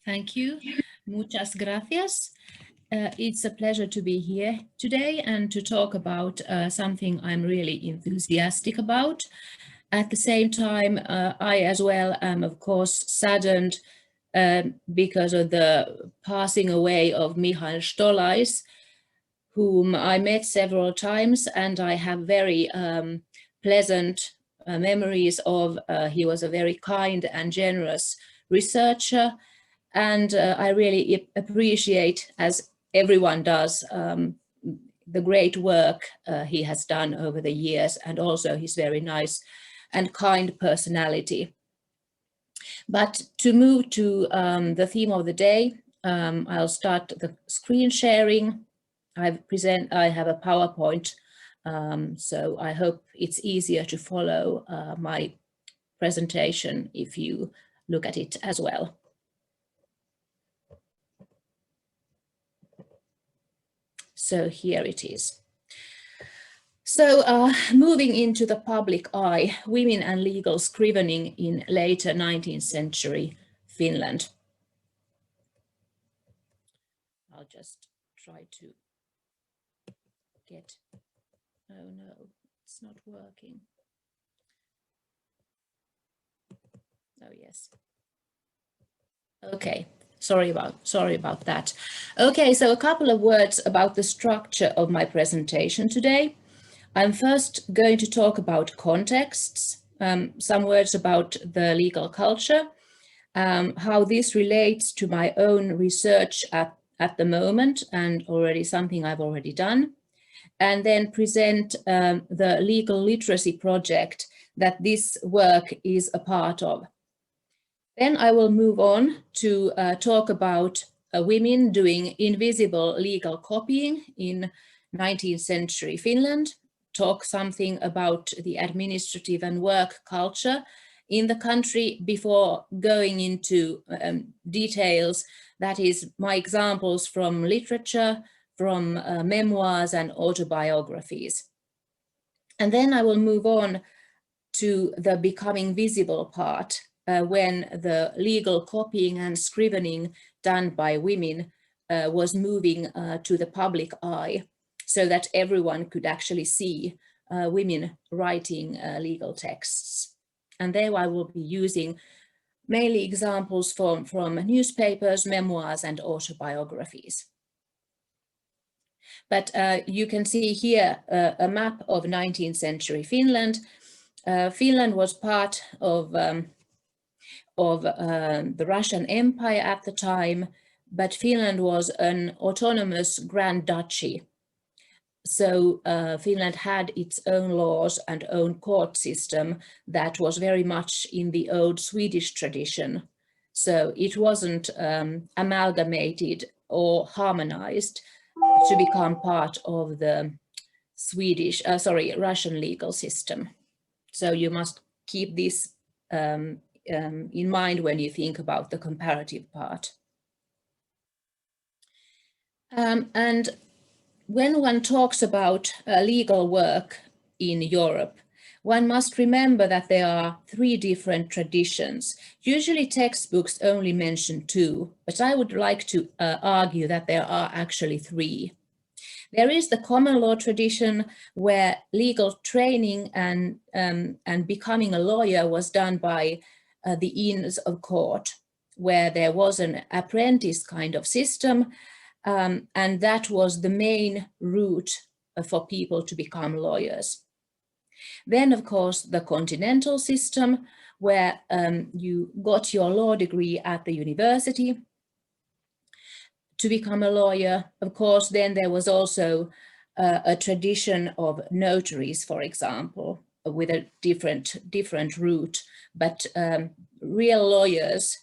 Thank you. Muchas gracias. It's a pleasure to be here today and to talk about something I'm really enthusiastic about. At the same time, I as well am, of course, saddened because of the passing away of Michael Stolais, whom I met several times, and I have very pleasant memories of. He was a very kind and generous researcher, and I really appreciate, as everyone does, the great work he has done over the years, and also his very nice and kind personality. But to move to the theme of the day, I'll start the screen sharing. I have a PowerPoint, so I hope it's easier to follow my presentation if you look at it as well. So here it is. So moving into the public eye, women and legal scrivening in later 19th century Finland. I'll just try to get, oh no, it's not working. Oh yes. Okay. Sorry about that. Okay, so a couple of words about the structure of my presentation today. I'm first going to talk about contexts, some words about the legal culture, how this relates to my own research at the moment, and already something I've already done, and then present the legal literacy project that this work is a part of. Then I will move on to talk about women doing invisible legal copying in 19th century Finland, talk something about the administrative and work culture in the country before going into details, that is my examples from literature, from memoirs and autobiographies. And then I will move on to the becoming visible part, when the legal copying and scrivening done by women was moving to the public eye, so that everyone could actually see women writing legal texts. And there I will be using mainly examples from newspapers, memoirs, and autobiographies. But you can see here a map of 19th century Finland. Finland was part of the Russian Empire at the time, but Finland was an autonomous Grand Duchy. So Finland had its own laws and own court system that was very much in the old Swedish tradition. So it wasn't amalgamated or harmonized to become part of the Russian legal system. So you must keep this in mind when you think about the comparative part. And when one talks about legal work in Europe, one must remember that there are three different traditions. Usually textbooks only mention two, but I would like to argue that there are actually three. There is the common law tradition, where legal training and becoming a lawyer was done by the Inns of Court, where there was an apprentice kind of system, and that was the main route for people to become lawyers. Then, of course, the continental system, where you got your law degree at the university to become a lawyer. Of course, then there was also a tradition of notaries, for example, with a different route, but real lawyers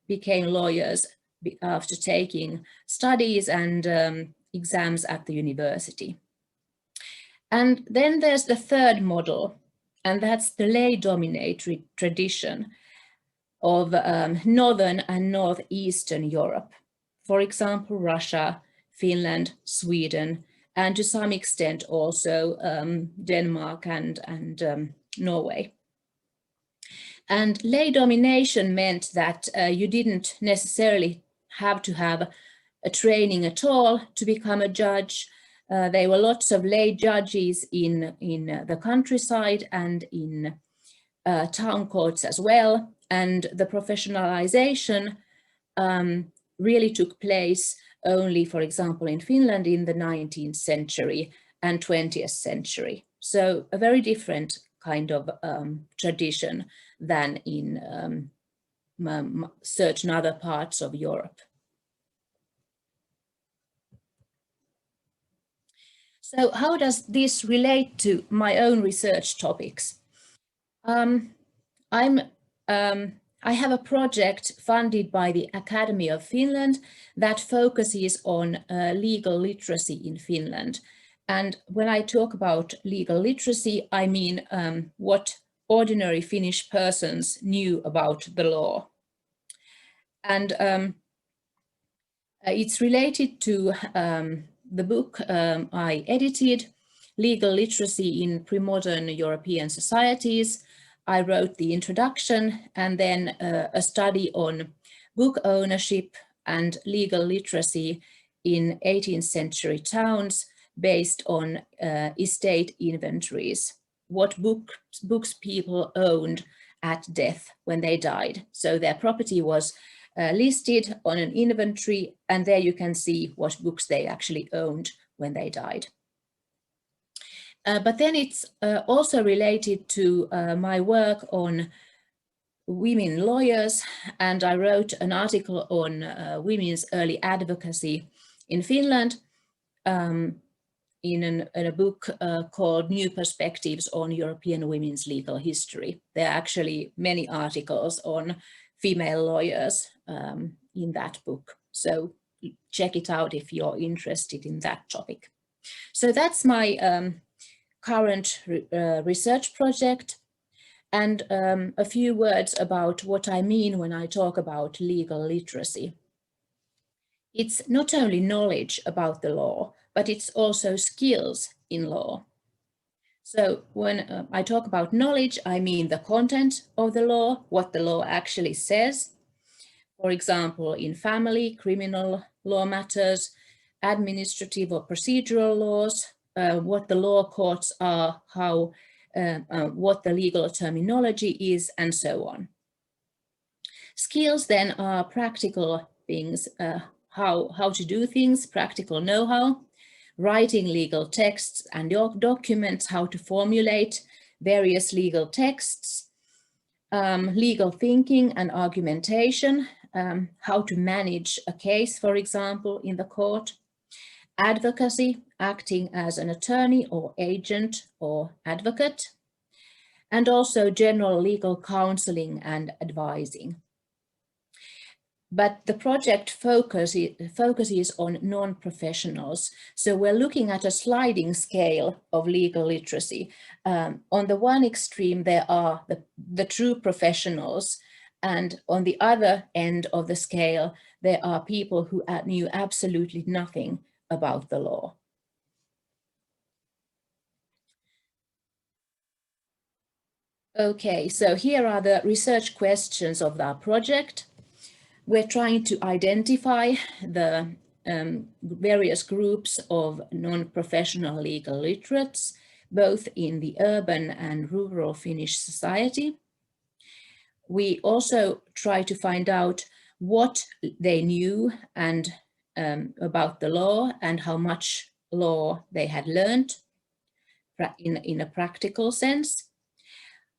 became lawyers after taking studies and exams at the university. And then there's the third model, and that's the lay-dominated tradition of Northern and Northeastern Europe. For example, Russia, Finland, Sweden, and to some extent also Denmark and Norway. And lay domination meant that you didn't necessarily have to have a training at all to become a judge. There were lots of lay judges in the countryside and in town courts as well. And the professionalization really took place only, for example, in Finland in the 19th century and 20th century. So a very different kind of tradition than in certain other parts of Europe. So how does this relate to my own research topics? I have a project funded by the Academy of Finland that focuses on legal literacy in Finland. And when I talk about legal literacy, I mean what ordinary Finnish persons knew about the law. And it's related to the book I edited, Legal Literacy in Pre-Modern European Societies. I wrote the introduction and then a study on book ownership and legal literacy in 18th century towns based on estate inventories, what books people owned at death when they died. So their property was listed on an inventory, and there you can see what books they actually owned when they died. But then it's also related to my work on women lawyers, and I wrote an article on women's early advocacy in Finland in a book called New Perspectives on European Women's Legal History. There are actually many articles on female lawyers in that book, so check it out if you're interested in that topic. So that's my current research project, and a few words about what I mean when I talk about legal literacy. It's not only knowledge about the law, but it's also skills in law. So when I talk about knowledge, I mean the content of the law, what the law actually says. For example, in family, criminal law matters, administrative or procedural laws, what the law courts are, how, what the legal terminology is, and so on. Skills then are practical things, how to do things, practical know-how, writing legal texts and documents, how to formulate various legal texts, legal thinking and argumentation, how to manage a case, for example, in the court, advocacy, acting as an attorney or agent or advocate, and also general legal counseling and advising. But the project focuses on non-professionals. So we're looking at a sliding scale of legal literacy. On the one extreme, there are the true professionals. And on the other end of the scale, there are people who knew absolutely nothing about the law. Okay, so here are the research questions of our project. We're trying to identify the various groups of non-professional legal literates, both in the urban and rural Finnish society. We also try to find out what they knew and about the law and how much law they had learned in a practical sense,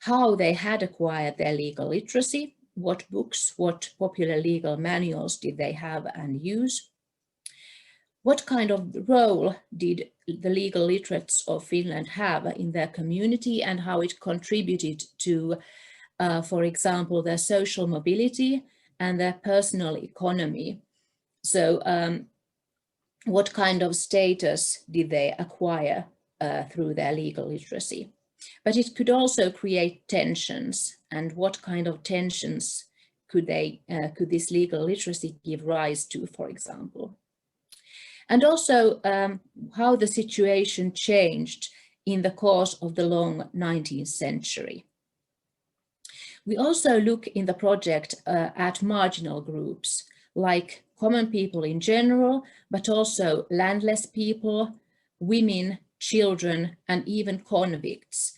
how they had acquired their legal literacy, what books, what popular legal manuals did they have and use, what kind of role did the legal literates of Finland have in their community and how it contributed to, for example, their social mobility and their personal economy. So what kind of status did they acquire through their legal literacy? But it could also create tensions, and what kind of tensions could this legal literacy give rise to, for example? And also how the situation changed in the course of the long 19th century. We also look in the project at marginal groups, like common people in general, but also landless people, women, children, and even convicts,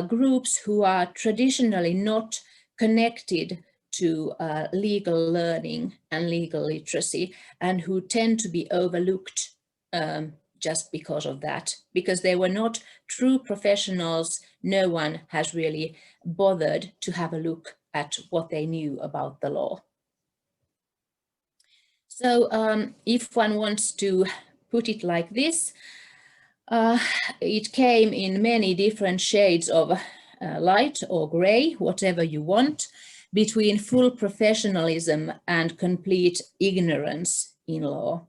groups who are traditionally not connected to legal learning and legal literacy, and who tend to be overlooked just because of that, because they were not true professionals. No one has really bothered to have a look at what they knew about the law. So if one wants to put it like this, it came in many different shades of light or gray, whatever you want, between full professionalism and complete ignorance in law.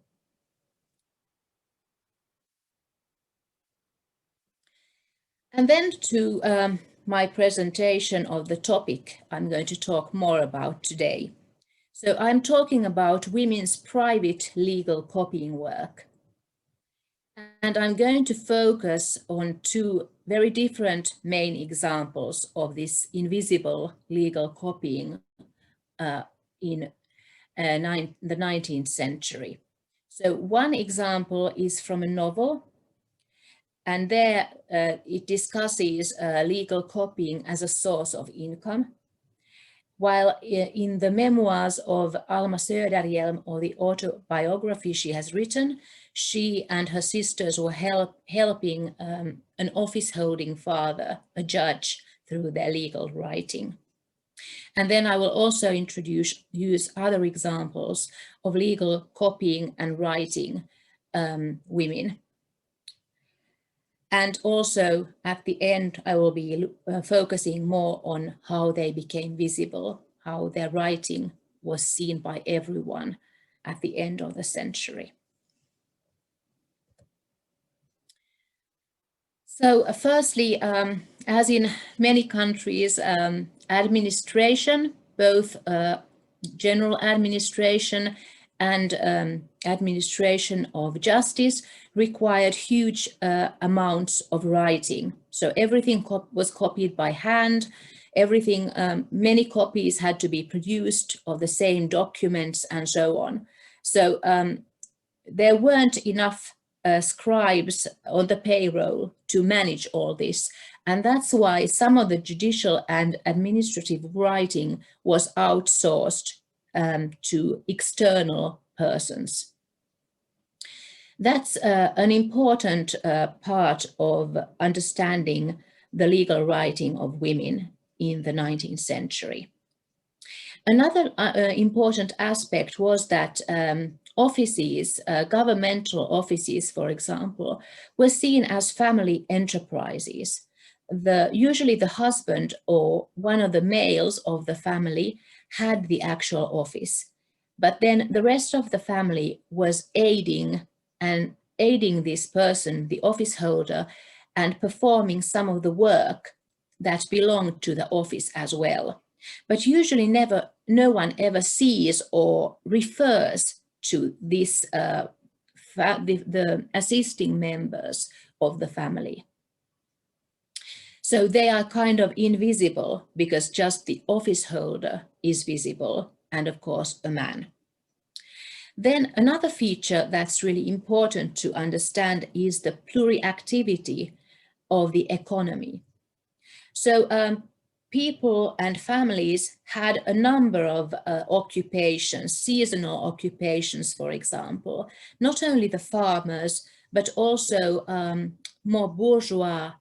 And then to my presentation of the topic I'm going to talk more about today. So I'm talking about women's private legal copying work. And I'm going to focus on two very different main examples of this invisible legal copying in the 19th century. So one example is from a novel, and there it discusses legal copying as a source of income. While in the memoirs of Alma Söderhjelm, or the autobiography she has written, she and her sisters were helping an office-holding father, a judge, through their legal writing. And then I will also use other examples of legal copying and writing women. And also at the end, I will be focusing more on how they became visible, how their writing was seen by everyone at the end of the century. So firstly, as in many countries, administration, both general administration and administration of justice, required huge amounts of writing. So everything was copied by hand. Everything, many copies had to be produced of the same documents and so on. So there weren't enough scribes on the payroll to manage all this. And that's why some of the judicial and administrative writing was outsourced to external persons. That's an important part of understanding the legal writing of women in the 19th century. Another important aspect was that offices, governmental offices, for example, were seen as family enterprises. Usually the husband or one of the males of the family had the actual office, but then the rest of the family was aiding this person, the office holder, and performing some of the work that belonged to the office as well. But usually no one ever sees or refers to this, the assisting members of the family. So they are kind of invisible because just the office holder is visible, and of course a man. Then another feature that's really important to understand is the pluriactivity of the economy. So people and families had a number of occupations, seasonal occupations, for example, not only the farmers, but also more bourgeois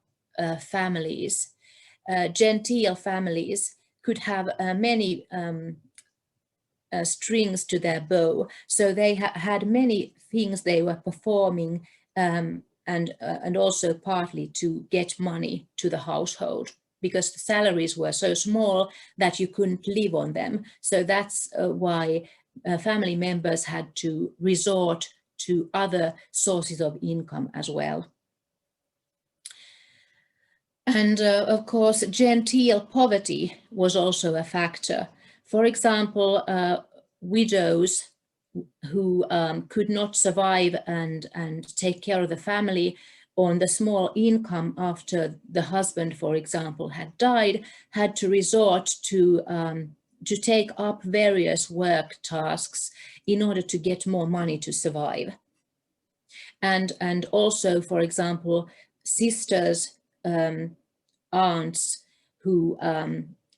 families, genteel families could have many strings to their bow. So they had many things they were performing and also partly to get money to the household, because the salaries were so small that you couldn't live on them. So that's why family members had to resort to other sources of income as well. And of course, genteel poverty was also a factor. For example, widows who could not survive and take care of the family on the small income after the husband, for example, had died, had to resort to take up various work tasks in order to get more money to survive. And also, for example, sisters, aunts who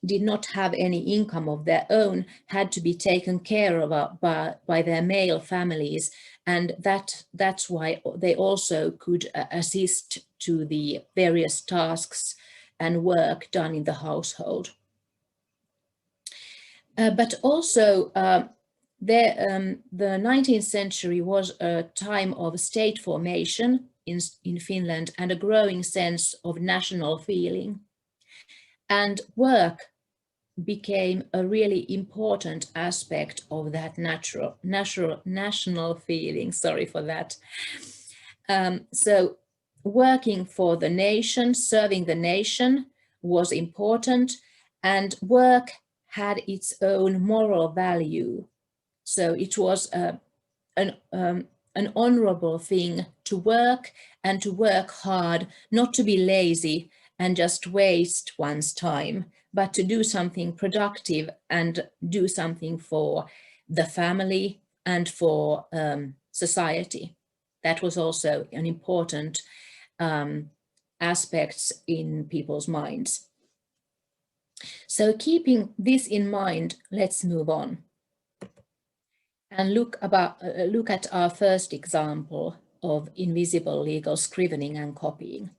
did not have any income of their own had to be taken care of by their male families, and that's why they also could assist to the various tasks and work done in the household. But also, the 19th century was a time of state formation in Finland and a growing sense of national feeling. And work became a really important aspect of that national feeling. Sorry for that. So working for the nation, serving the nation was important, and work had its own moral value. So it was an honorable thing to work, and to work hard, not to be lazy and just waste one's time, but to do something productive and do something for the family and for society. That was also an important aspect in people's minds. So keeping this in mind, let's move on and look at our first example of invisible legal scrivening and copying.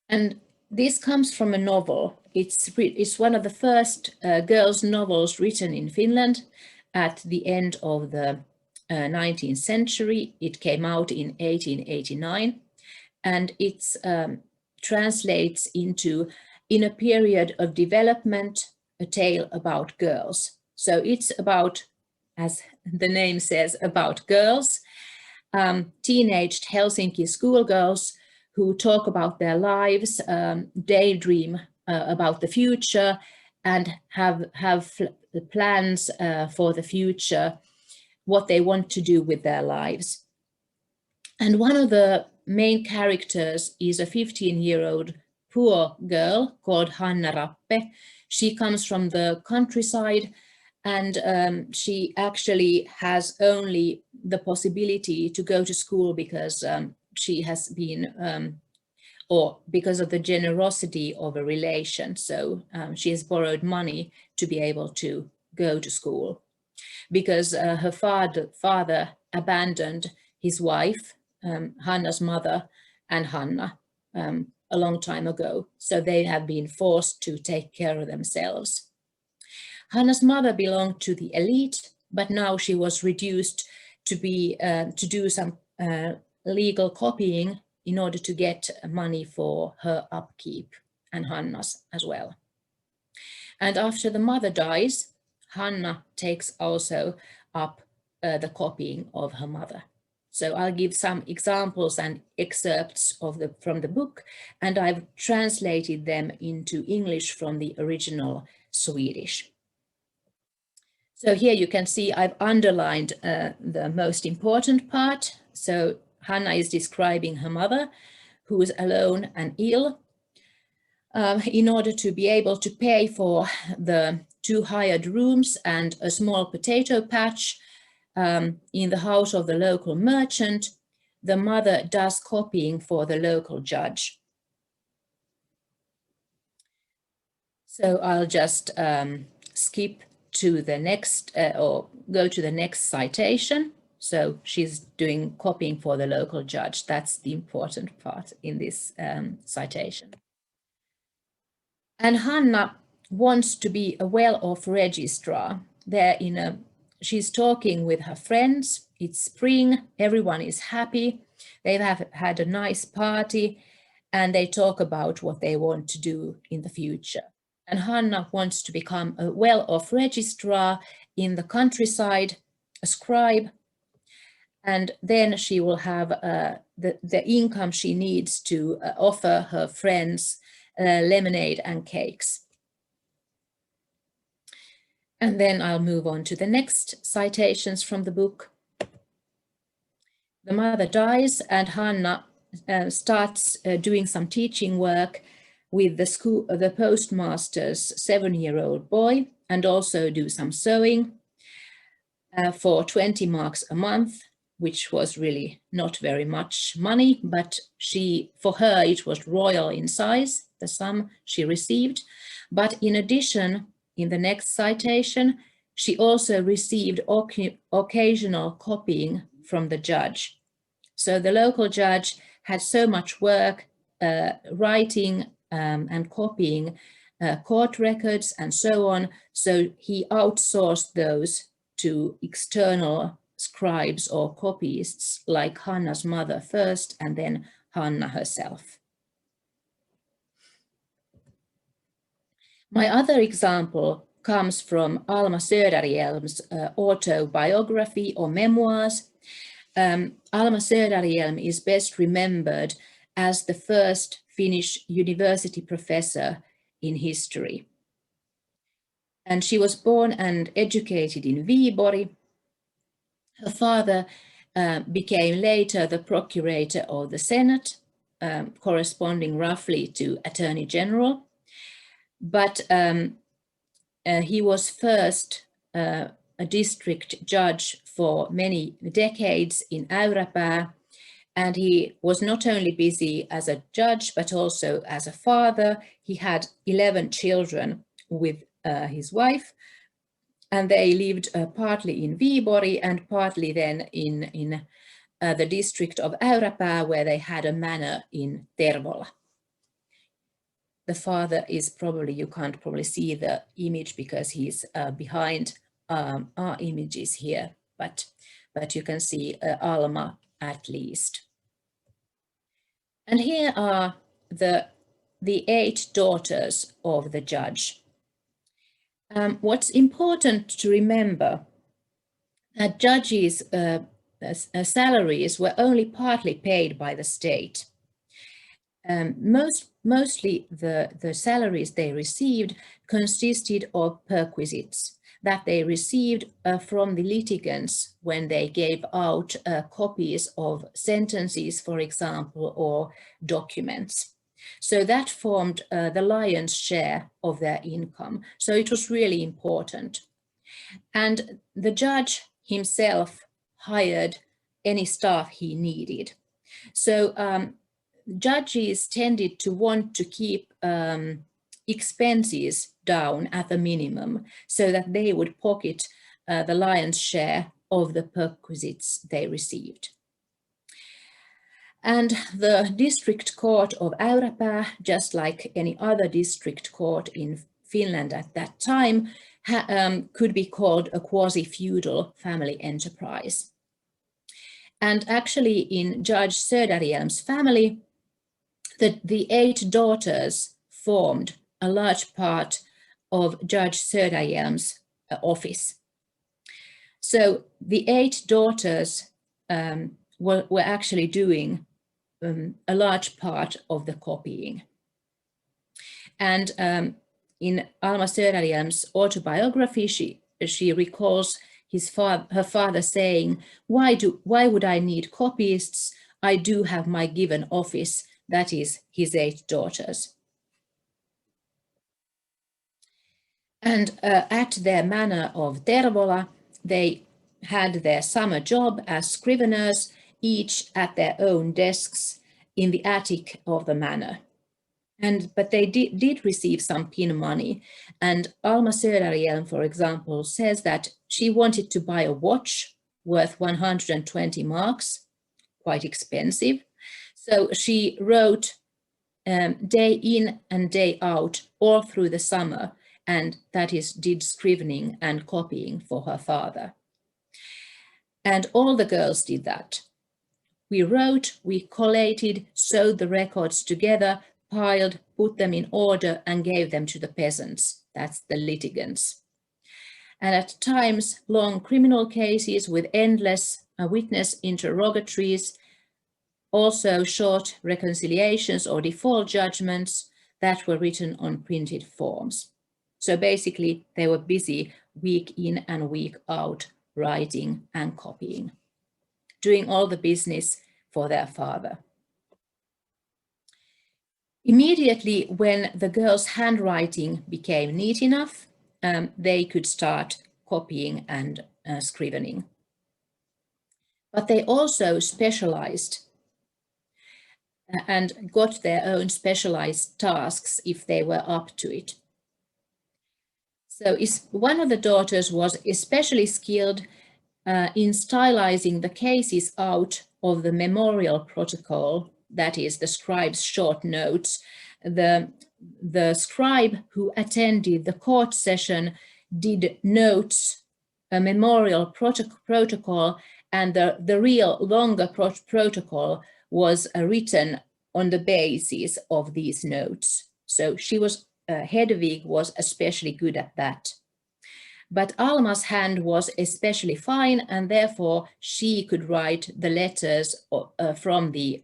And this comes from a novel. It's one of the first girls' novels written in Finland at the end of the 19th century. It came out in 1889, and it translates into, in a period of development, a tale about girls. So it's about, as the name says, about girls, teenaged Helsinki schoolgirls who talk about their lives, daydream about the future, and have plans for the future, what they want to do with their lives. And one of the main characters is a 15-year-old poor girl called Hanna Rappe. She comes from the countryside, and she actually has only the possibility to go to school because she has been, or because of the generosity of a relation. So she has borrowed money to be able to go to school, because her father abandoned his wife, Hanna's mother, and Hanna a long time ago. So they have been forced to take care of themselves. Hanna's mother belonged to the elite, but now she was reduced to do some legal copying in order to get money for her upkeep, and Hanna's as well. And after the mother dies, Hanna takes also up the copying of her mother. So I'll give some examples and excerpts from the book, and I've translated them into English from the original Swedish. So here you can see I've underlined the most important part. So Hanna is describing her mother, who is alone and ill, in order to be able to pay for the 2 hired rooms and a small potato patch in the house of the local merchant. The mother does copying for the local judge. So I'll just skip to the next, or go to the next citation. So she's doing copying for the local judge. That's the important part in this citation. And Hanna wants to be a well-off registrar. She's talking with her friends. It's spring, everyone is happy. They have had a nice party, and they talk about what they want to do in the future. And Hanna wants to become a well-off registrar in the countryside, a scribe, and then she will have the income she needs to offer her friends lemonade and cakes. And then I'll move on to the next citations from the book. The mother dies, and Hanna starts doing some teaching work with the postmaster's 7-year-old boy, and also do some sewing for 20 marks a month, which was really not very much money, but for her it was royal in size, the sum she received. But in addition, in the next citation, she also received occasional copying from the judge. So the local judge had so much work writing and copying court records and so on, so he outsourced those to external scribes or copyists, like Hanna's mother first, and then Hanna herself. My other example comes from Alma Söderhielm's autobiography or memoirs. Alma Söderhielm is best remembered as the first Finnish university professor in history. And she was born and educated in Viipuri. Her father became later the procurator of the Senate, corresponding roughly to Attorney General. But he was first a district judge for many decades in Äyräpää, and he was not only busy as a judge, but also as a father. He had 11 children with his wife, and they lived partly in Viipuri and partly then in the district of Äyräpää, where they had a manor in Tervola. The father is probably, you can't probably see the image because he's behind our images here, but you can see Alma at least. And here are the 8 daughters of the judge. What's important to remember, that judges' salaries were only partly paid by the state. Mostly the salaries they received consisted of perquisites that they received from the litigants when they gave out copies of sentences, for example, or documents. So that formed the lion's share of their income. So it was really important. And the judge himself hired any staff he needed. So judges tended to want to keep expenses down at the minimum so that they would pocket the lion's share of the perquisites they received. And the district court of Äyräpää, just like any other district court in Finland at that time, could be called a quasi-feudal family enterprise. And actually in Judge Söderhielm's family, the 8 daughters formed a large part of Judge Söderhielm's office. So the 8 daughters were actually doing a large part of the copying. And in Alma Söderhielm's autobiography, she recalls her father saying, why would I need copyists? I do have my given office, that is his 8 daughters. And at their manor of Tervola, they had their summer job as scriveners, each at their own desks in the attic of the manor. But they did receive some pin money. And Alma Söderhielm, for example, says that she wanted to buy a watch worth 120 marks, quite expensive. So she wrote day in and day out all through the summer, and that is, did scrivening and copying for her father. And all the girls did that. We wrote, we collated, sewed the records together, piled, put them in order, and gave them to the peasants. That's the litigants. And at times, long criminal cases with endless witness interrogatories, also short reconciliations or default judgments that were written on printed forms. So basically, they were busy week in and week out, writing and copying, doing all the business for their father. Immediately when the girls' handwriting became neat enough, they could start copying and scrivening. But they also specialized and got their own specialized tasks if they were up to it. So one of the daughters was especially skilled in stylizing the cases out of the memorial protocol, that is the scribe's short notes. The scribe who attended the court session did notes, a memorial protocol, and the real longer protocol was written on the basis of these notes. So Hedvig was especially good at that. But Alma's hand was especially fine, and therefore she could write the letters from the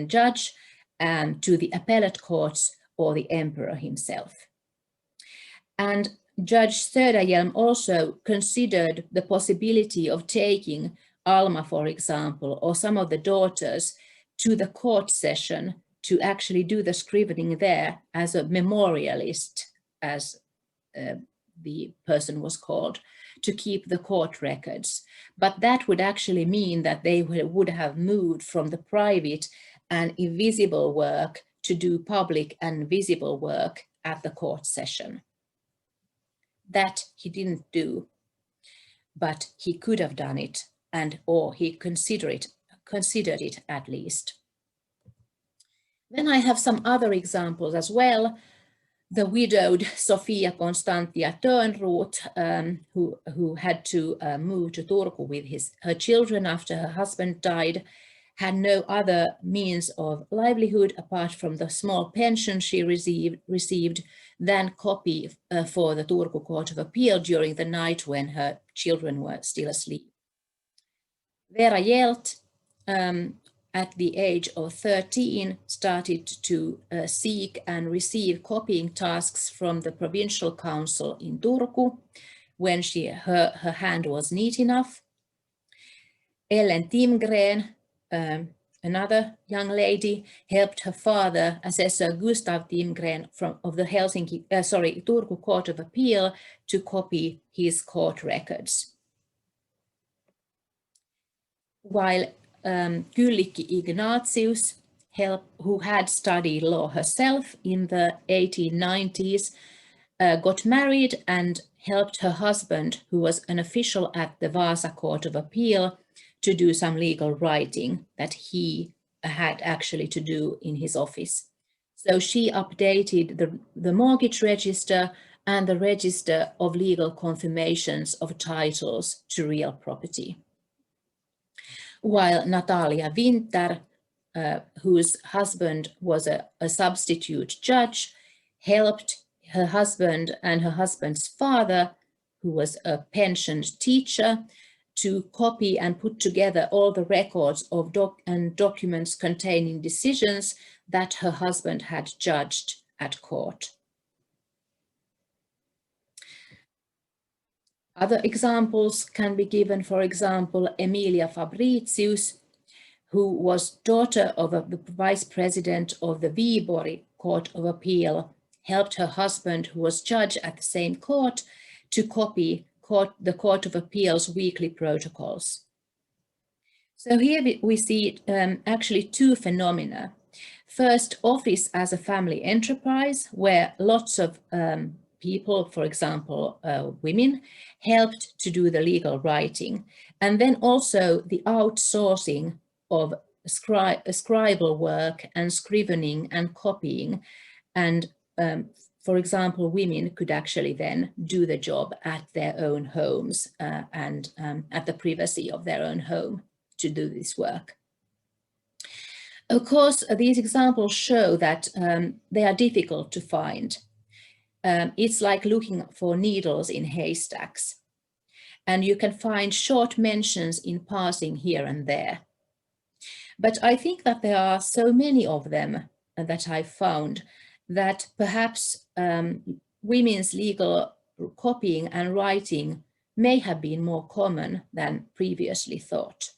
judge to the appellate courts or the emperor himself. And Judge Söderhjelm also considered the possibility of taking Alma, for example, or some of the daughters to the court session to actually do the scrivening there as a memorialist, as the person was called, to keep the court records. But that would actually mean that they would have moved from the private and invisible work to do public and visible work at the court session. That he didn't do, but he could have done it, or he considered it at least. Then I have some other examples as well. The widowed Sofia Constantia Törnroth, who had to move to Turku with her children after her husband died, had no other means of livelihood apart from the small pension she received than copy for the Turku Court of Appeal during the night when her children were still asleep. Vera Hjelt, at the age of 13, started to seek and receive copying tasks from the provincial council in Turku when her hand was neat enough. Ellen Timgren, another young lady, helped her father, Assessor Gustav Timgren of the Turku Court of Appeal, to copy his court records. While Kyllikki Ignatius, who had studied law herself in the 1890s, got married and helped her husband, who was an official at the Vasa Court of Appeal, to do some legal writing that he had actually to do in his office. So she updated the mortgage register and the register of legal confirmations of titles to real property. While Natalia Winter, whose husband was a substitute judge, helped her husband and her husband's father, who was a pensioned teacher, to copy and put together all the records of documents containing decisions that her husband had judged at court. Other examples can be given, for example, Emilia Fabritius, who was daughter of the vice president of the Viborg Court of Appeal, helped her husband, who was judge at the same court, to copy the Court of Appeal's weekly protocols. So here we see actually two phenomena. First, office as a family enterprise, where lots of people, for example, women, helped to do the legal writing. And then also the outsourcing of scribal work and scrivening and copying. And for example, women could actually then do the job at their own homes and at the privacy of their own home to do this work. Of course, these examples show that they are difficult to find. It's like looking for needles in haystacks. And you can find short mentions in passing here and there. But I think that there are so many of them that I've found that perhaps women's legal copying and writing may have been more common than previously thought.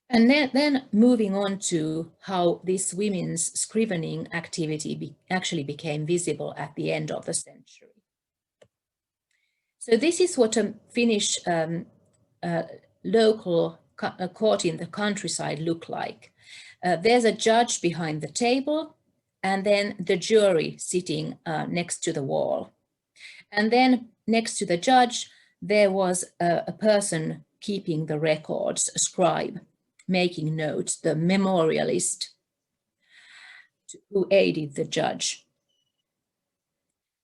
And then moving on to how this women's scrivening activity actually became visible at the end of the century. So this is what a Finnish local court in the countryside looked like. There's a judge behind the table, and then the jury sitting next to the wall. And then next to the judge, there was a person keeping the records, a scribe, making notes, the memorialist who aided the judge.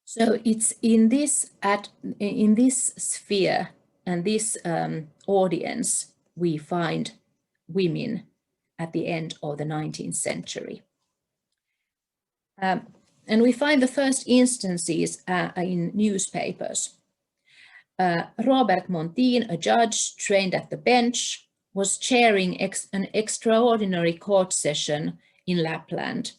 So it's in this sphere and this audience we find women at the end of the 19th century. And we find the first instances in newspapers. Robert Montin, a judge trained at the bench, was chairing an extraordinary court session in Lapland.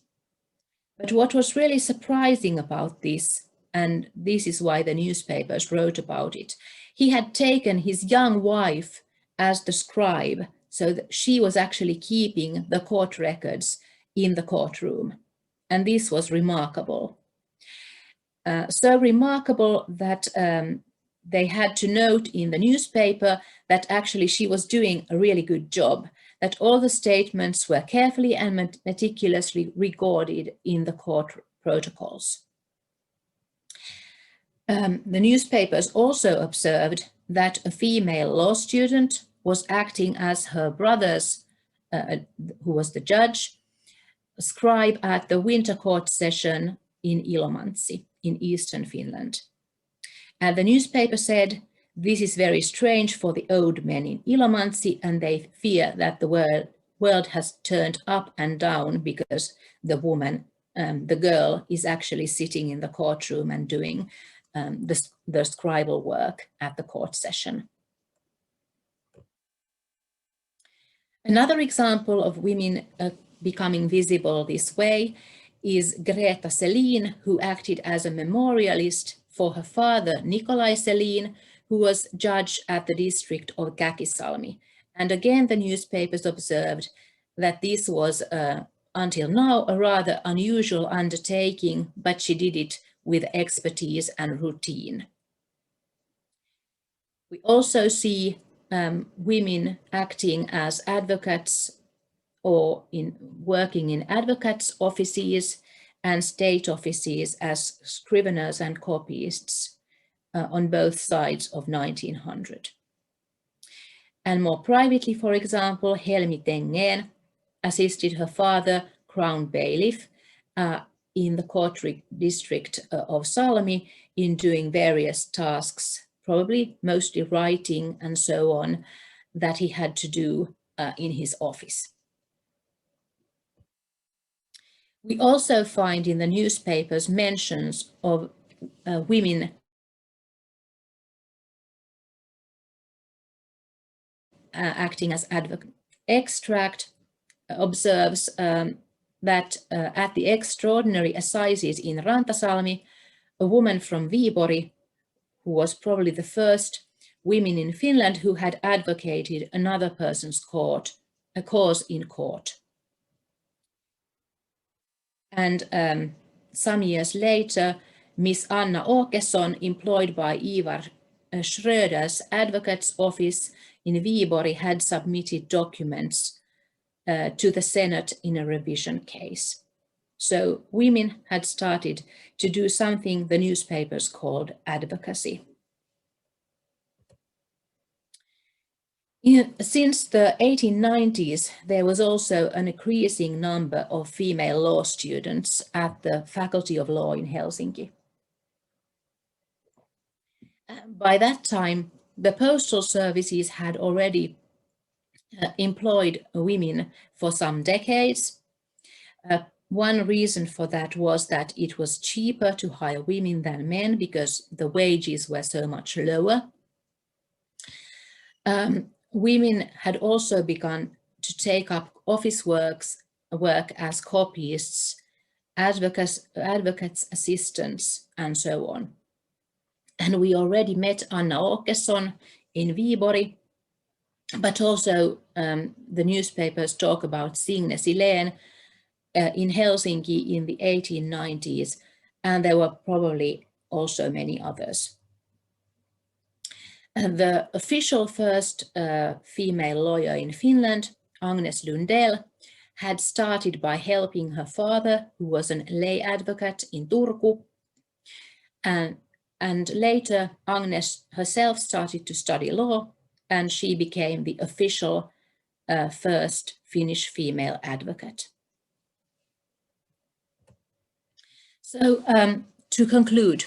But what was really surprising about this, and this is why the newspapers wrote about it, he had taken his young wife as the scribe, so that she was actually keeping the court records in the courtroom. And this was remarkable. So remarkable that they had to note in the newspaper that actually she was doing a really good job, that all the statements were carefully and meticulously recorded in the court protocols. The newspapers also observed that a female law student was acting as her brother's, who was the judge, scribe at the winter court session in Ilomantsi in eastern Finland. And the newspaper said, this is very strange for the old men in Ilomantsi, and they fear that the world has turned up and down because the woman, the girl, is actually sitting in the courtroom and doing the scribal work at the court session. Another example of women becoming visible this way is Greta Selin, who acted as a memorialist for her father, Nikolai Selin, who was judge at the district of Käkisalmi. And again, the newspapers observed that this was, until now, a rather unusual undertaking, but she did it with expertise and routine. We also see women acting as advocates or working in advocates' offices and state offices as scriveners and copyists on both sides of 1900. And more privately, for example, Helmi Tengen assisted her father, Crown Bailiff, in the court district of Salmi in doing various tasks, probably mostly writing and so on, that he had to do in his office. We also find in the newspapers mentions of women acting as advocate. Extract observes that at the extraordinary assizes in Rantasalmi, a woman from Viipuri, who was probably the first women in Finland who had advocated another person's cause in court. And some years later, Miss Anna Åkesson, employed by Ivar Schröder's advocate's office in Viipuri, had submitted documents to the Senate in a revision case. So women had started to do something the newspapers called advocacy. Since the 1890s, there was also an increasing number of female law students at the Faculty of Law in Helsinki. By that time, the postal services had already employed women for some decades. One reason for that was that it was cheaper to hire women than men because the wages were so much lower. Women had also begun to take up office work as copyists, advocates, assistants, and so on. And we already met Anna Åkesson in Viipuri, but also the newspapers talk about Signe Silén in Helsinki in the 1890s, and there were probably also many others. And the official first female lawyer in Finland, Agnes Lundell, had started by helping her father, who was a lay advocate in Turku. And later, Agnes herself started to study law, and she became the official first Finnish female advocate. So to conclude,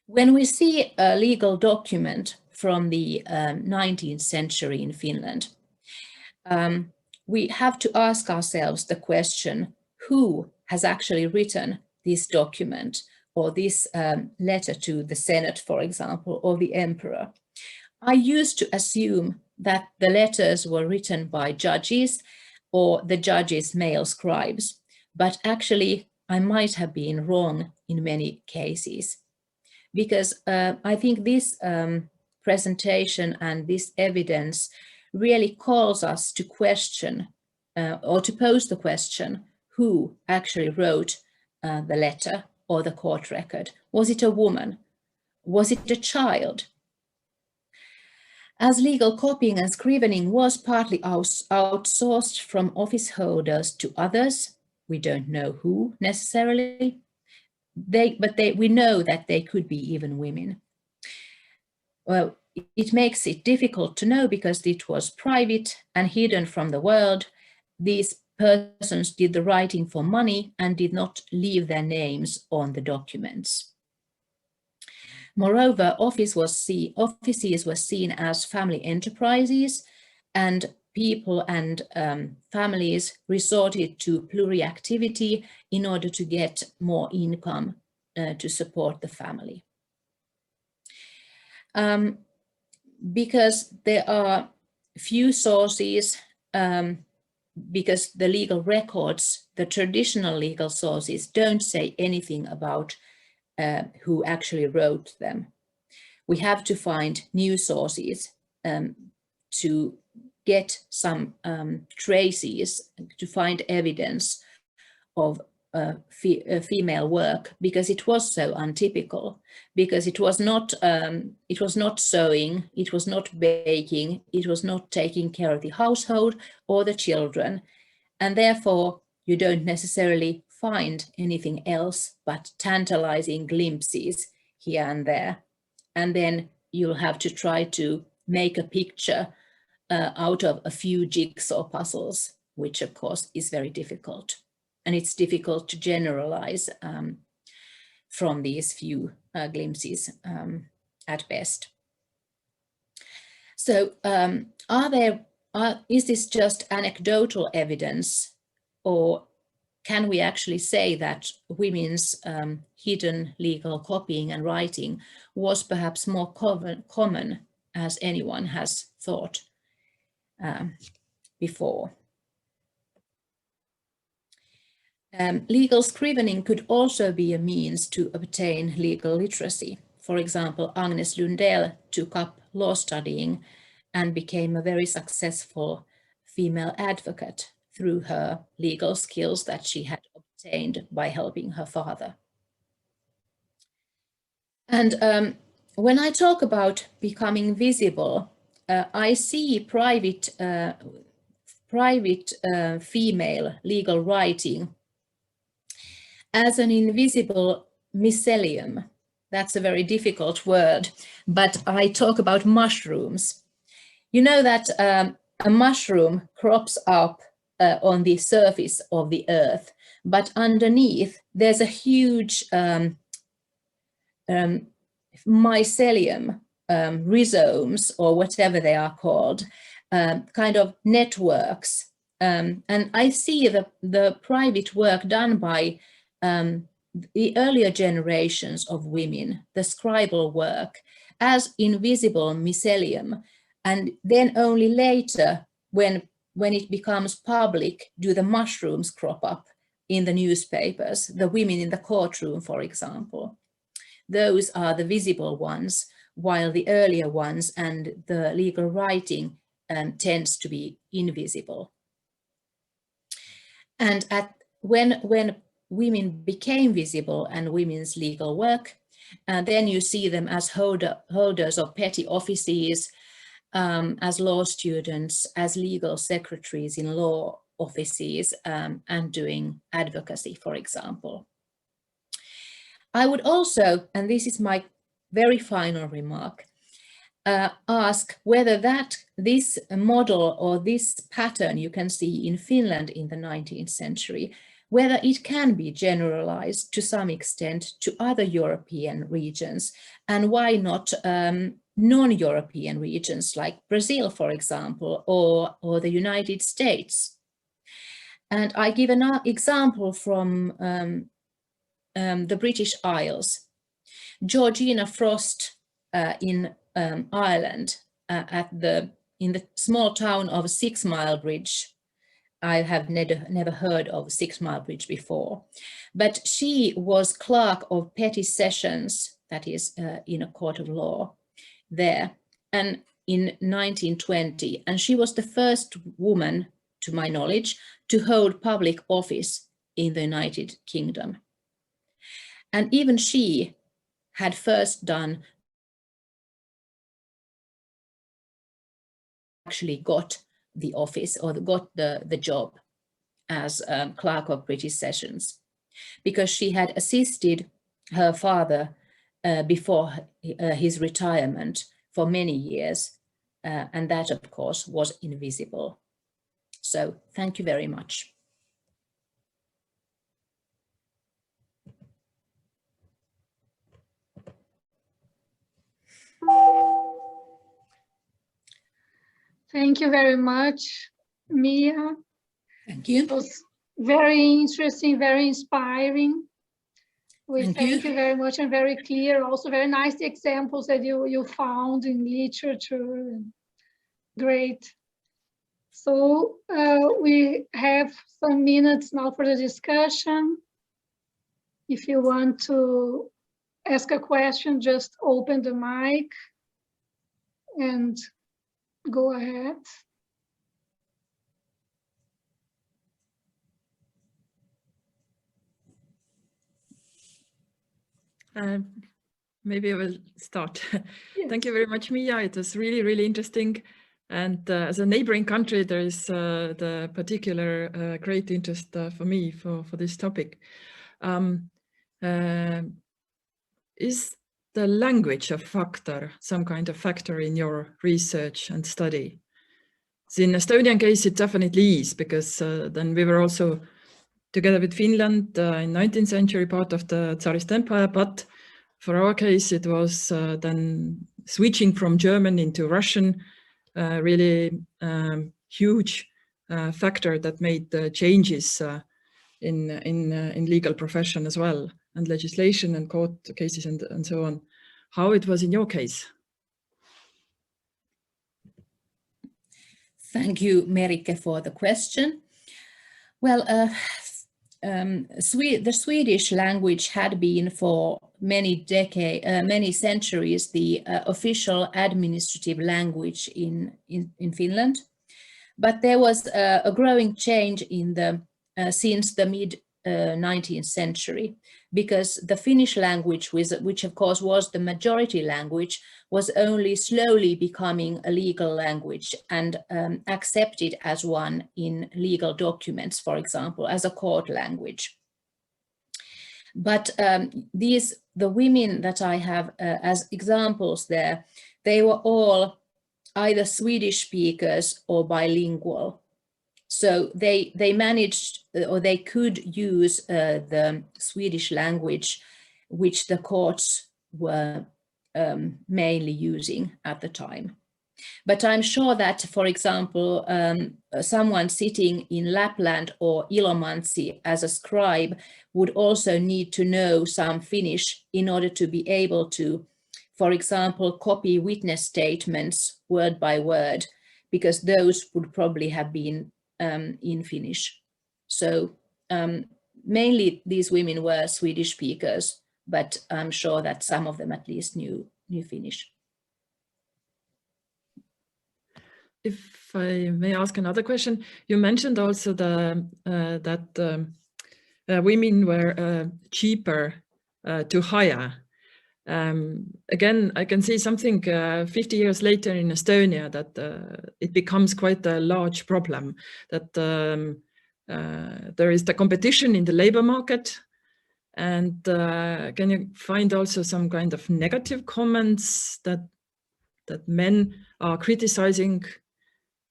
when we see a legal document from the 19th century in Finland, we have to ask ourselves the question, who has actually written this document or this letter to the Senate, for example, or the emperor? I used to assume that the letters were written by judges or the judges' male scribes, but actually I might have been wrong in many cases, because I think this presentation and this evidence really calls us to question or to pose the question, who actually wrote the letter or the court record? Was it a woman? Was it a child? As legal copying and scrivening was partly outsourced from office holders to others, we don't know who necessarily, we know that they could be even women. Well, it makes it difficult to know because it was private and hidden from the world. These persons did the writing for money and did not leave their names on the documents. Moreover, offices were seen as family enterprises, and people and families resorted to pluriactivity in order to get more income to support the family. Because there are few sources, because the legal records, the traditional legal sources, don't say anything about who actually wrote them. We have to find new sources to get some traces, to find evidence of female work, because it was so untypical, because it was not sewing, it was not baking, it was not taking care of the household or the children, and therefore you don't necessarily find anything else but tantalizing glimpses here and there. And then you'll have to try to make a picture out of a few jigsaw puzzles, which of course is very difficult. And it's difficult to generalize from these few glimpses at best. So is this just anecdotal evidence, or can we actually say that women's hidden legal copying and writing was perhaps more common as anyone has thought before? Legal scrivening could also be a means to obtain legal literacy. For example, Agnes Lundell took up law studying and became a very successful female advocate through her legal skills that she had obtained by helping her father. And when I talk about becoming visible, I see private female legal writing as an invisible mycelium. That's a very difficult word, but I talk about mushrooms. You know that a mushroom crops up on the surface of the earth, but underneath there's a huge mycelium, rhizomes, or whatever they are called, kind of networks. And I see the private work done by the earlier generations of women, the scribal work, as invisible mycelium. And then only later, when it becomes public, do the mushrooms crop up in the newspapers, the women in the courtroom, for example. Those are the visible ones, while the earlier ones and the legal writing tends to be invisible. And when women became visible and women's legal work, then you see them as holders of petty offices, as law students, as legal secretaries in law offices, and doing advocacy, for example. I would also, and this is my very final remark, ask whether this model or this pattern you can see in Finland in the 19th century, whether it can be generalized to some extent to other European regions, and why not non-European regions like Brazil, for example, or the United States. And I give an example from the British Isles. Georgina Frost in Ireland, in the small town of 6 Mile Bridge. I have never heard of 6 Mile Bridge before, but she was clerk of petty sessions, that is in a court of law there, and in 1920, and she was the first woman, to my knowledge, to hold public office in the United Kingdom. And even she had first done, actually got the office or got the job as clerk of British Sessions, because she had assisted her father before his retirement for many years, and that of course was invisible. So thank you very much. Thank you very much, Mia. Thank you. It was very interesting, very inspiring. We thank you very much, and very clear, also very nice examples that you found in literature. Great. So we have some minutes now for the discussion. If you want to ask a question, just open the mic and go ahead. Maybe I will start. Yes. Thank you very much, Mia. It was really, really interesting. And as a neighboring country, there is the particular great interest for me for this topic. Is the language a factor, some kind of factor in your research and study? So in Estonian case, it definitely is, because then we were also together with Finland in 19th century part of the Tsarist Empire, but for our case, it was then switching from German into Russian, really huge factor that made the changes in legal profession as well, and legislation and court cases and so on. How it was in your case? Thank you, Merike, for the question. Well, the Swedish language had been for many centuries the official administrative language in Finland, but there was a growing change since the mid 19th century, because the Finnish language, which of course was the majority language, was only slowly becoming a legal language and accepted as one in legal documents, for example, as a court language. But the women that I have as examples there, they were all either Swedish speakers or bilingual. So they managed, or they could use the Swedish language, which the courts were mainly using at the time. But I'm sure that, for example, someone sitting in Lapland or Ilomantsi as a scribe would also need to know some Finnish in order to be able to, for example, copy witness statements word by word, because those would probably have been in Finnish. So mainly these women were Swedish speakers, but I'm sure that some of them at least knew Finnish. if I may ask another question, you mentioned also that women were cheaper to hire. Again, I can see something 50 years later in Estonia that it becomes quite a large problem, that there is the competition in the labor market. And can you find also some kind of negative comments that men are criticizing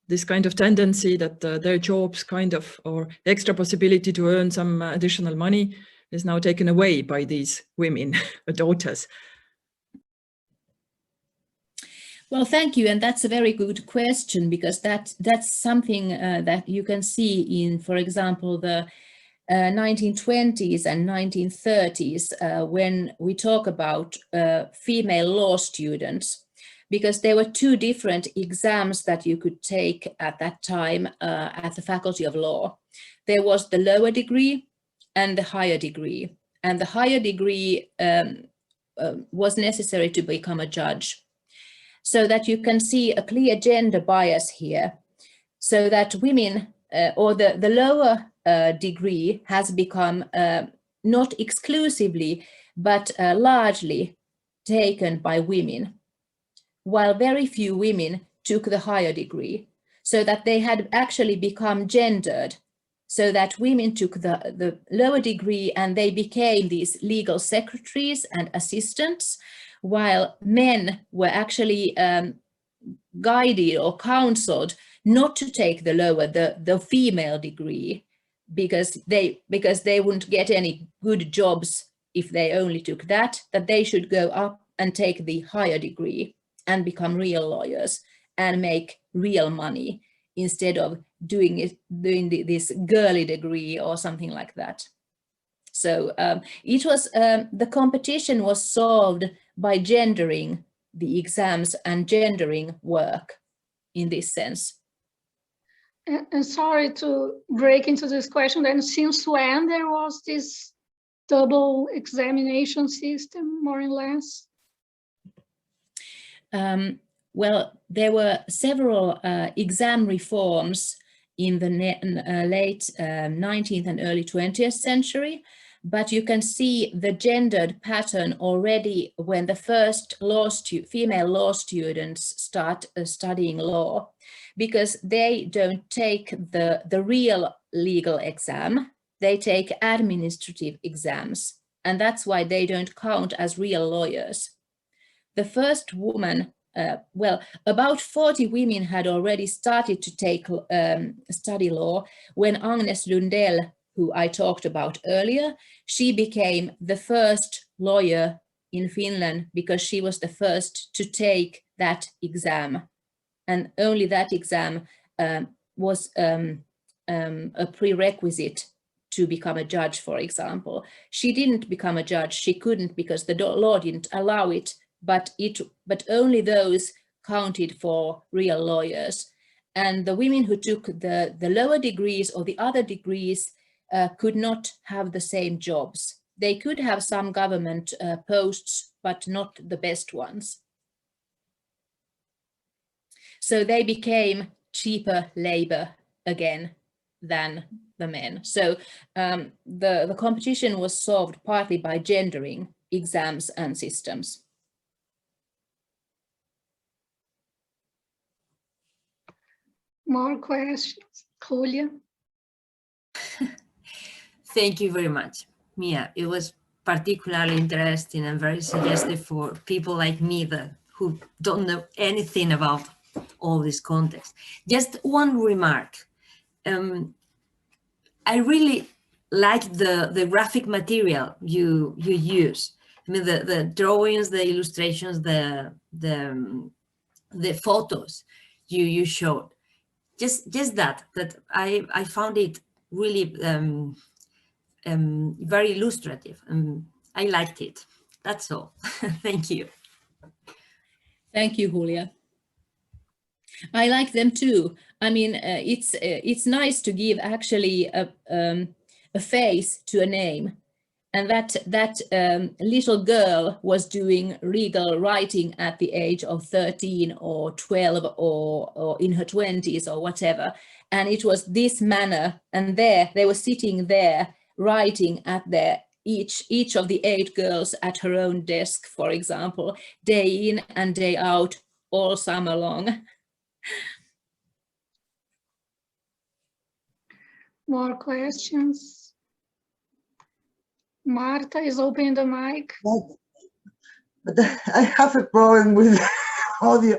this kind of tendency that their jobs kind of, or extra possibility to earn some additional money is now taken away by these women, daughters? Well, thank you. And that's a very good question, because that's something that you can see in, for example, the 1920s and 1930s, when we talk about female law students, because there were two different exams that you could take at that time at the Faculty of Law. There was the lower degree and the higher degree. And the higher degree was necessary to become a judge. So that you can see a clear gender bias here. So that women, or the lower degree has become not exclusively, but largely taken by women, while very few women took the higher degree, so that they had actually become gendered, so that women took the lower degree and they became these legal secretaries and assistants, while men were actually guided or counseled not to take the lower, the female degree, because they wouldn't get any good jobs if they only took that they should go up and take the higher degree and become real lawyers and make real money instead of doing this girly degree or something like that. So it was the competition was solved by gendering the exams and gendering work in this sense. And sorry to break into this question, then since when there was this double examination system, more or less? Well, there were several exam reforms in the late 19th and early 20th century, but you can see the gendered pattern already when the first female law students start studying law, because they don't take the real legal exam, they take administrative exams, and that's why they don't count as real lawyers. The first woman, well, about 40 women had already started to take study law when Agnes Lundell, who I talked about earlier, she became the first lawyer in Finland because she was the first to take that exam. And only that exam was a prerequisite to become a judge, for example. She didn't become a judge, she couldn't because the law didn't allow it, but only those counted for real lawyers. And the women who took the lower degrees or the other degrees could not have the same jobs. They could have some government posts, but not the best ones. So they became cheaper labor again than the men. So the competition was solved partly by gendering exams and systems. More questions? Julia? Thank you very much, Mia. It was particularly interesting and very suggestive for people like me who don't know anything about all this context. Just one remark. I really like the graphic material you use. I mean, the drawings, the illustrations, the photos you showed. Just that I found it really very illustrative. I liked it. That's all. Thank you. Thank you, Julia. I like them too. I mean, it's nice to give actually a face to a name. and that little girl was doing legal writing at the age of 13 or 12 or in her 20s or whatever. And it was this manner, and there they were sitting there writing at their each of the 8 girls at her own desk, for example, day in and day out, all summer long. More questions? Marta is opening the mic. But I have a problem with audio.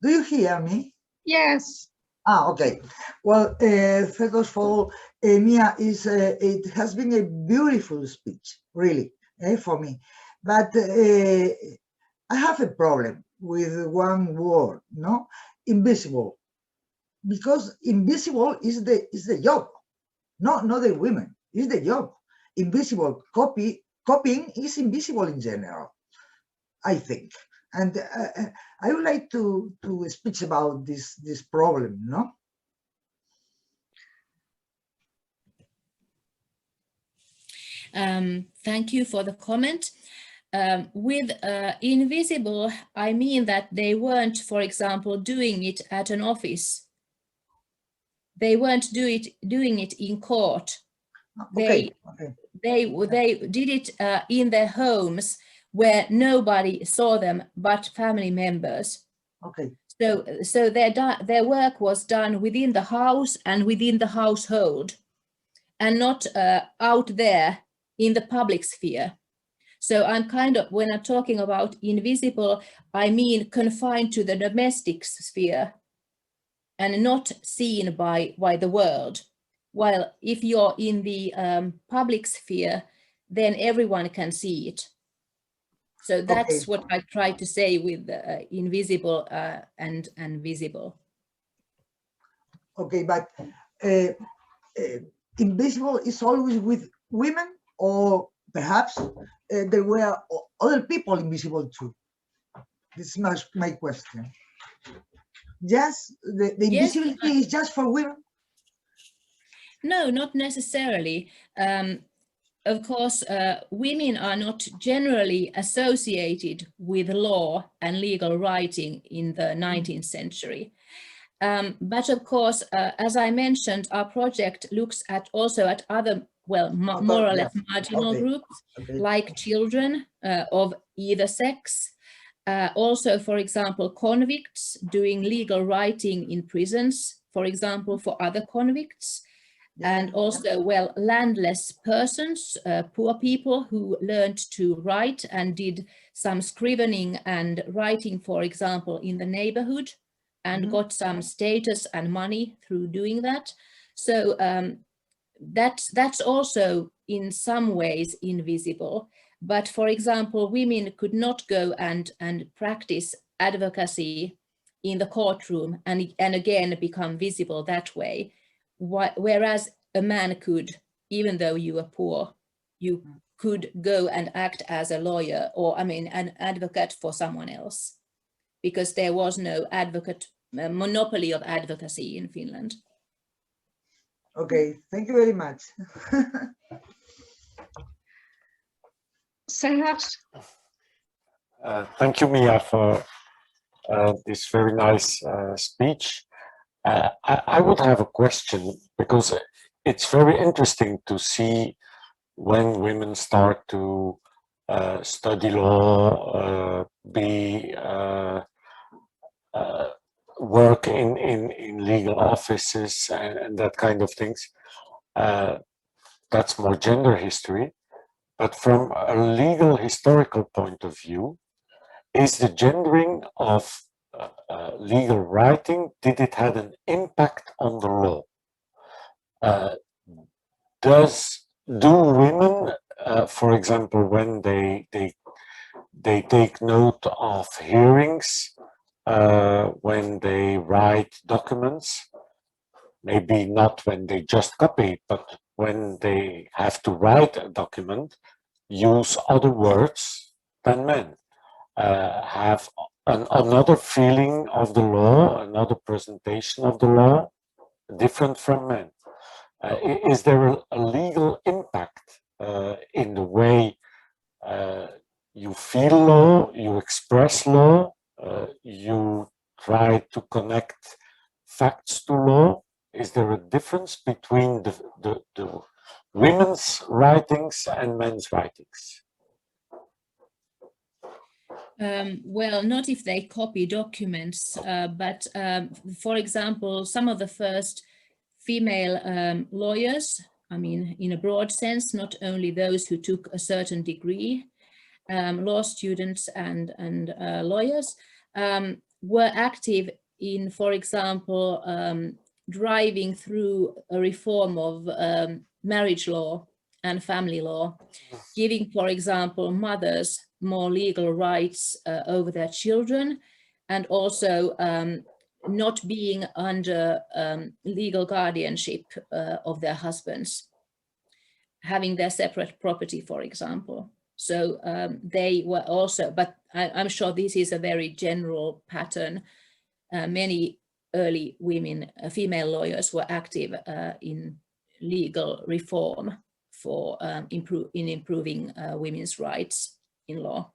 Do you hear me? Yes. Ah, okay. Well, first of all, Mia, it has been a beautiful speech, really, for me. But I have a problem with one word, no? Invisible. Because invisible is the job, not the women. Is the job. Invisible copying is invisible in general, I think. And I would like to speak about this problem, no? Thank you for the comment. With invisible, I mean that they weren't, for example, doing it at an office. They weren't doing it in court. They did it in their homes where nobody saw them but family members. Okay. So their work was done within the house and within the household, and not out there in the public sphere. So I'm when I'm talking about invisible, I mean confined to the domestic sphere and not seen by the world. While if you're in the public sphere, then everyone can see it. So that's what I try to say with invisible and visible. Okay, but invisible is always with women, or perhaps there were other people invisible too? This is my question. Yes, the invisibility is just for women? No, not necessarily. Of course, women are not generally associated with law and legal writing in the 19th century. But of course, as I mentioned, our project looks also at other, well, more or less marginal groups, like children of either sex. Also, for example, convicts doing legal writing in prisons, for example, for other convicts. And also, well, landless persons, poor people who learned to write and did some scrivening and writing, for example, in the neighborhood, and got some status and money through doing that. So that's also in some ways invisible. But for example, women could not go and practice advocacy in the courtroom and again become visible that way. Whereas a man could, even though you were poor, you could go and act as a lawyer, or I mean an advocate for someone else, because there was no monopoly of advocacy in Finland. Okay, thank you very much. Serge? Thank you, Mia, for this very nice speech. I would have a question, because it's very interesting to see when women start to study law, work in legal offices and that kind of things. That's more gender history. But from a legal historical point of view, is the gendering of legal writing, did it have an impact on the law? Do women, for example, when they take note of hearings, when they write documents, maybe not when they just copy, but when they have to write a document, use other words than men, have another feeling of the law, another presentation of the law, different from men. Is there a legal impact in the way you feel law, you express law, you try to connect facts to law? Is there a difference between the women's writings and men's writings? Well, not if they copy documents, but for example, some of the first female lawyers, I mean, in a broad sense, not only those who took a certain degree, law students and lawyers, were active in, for example, driving through a reform of marriage law and family law, giving, for example, mothers more legal rights over their children, and also not being under legal guardianship of their husbands, having their separate property, for example. So they were also, but I'm sure this is a very general pattern. Many early women, female lawyers were active in legal reform for improving women's rights in law.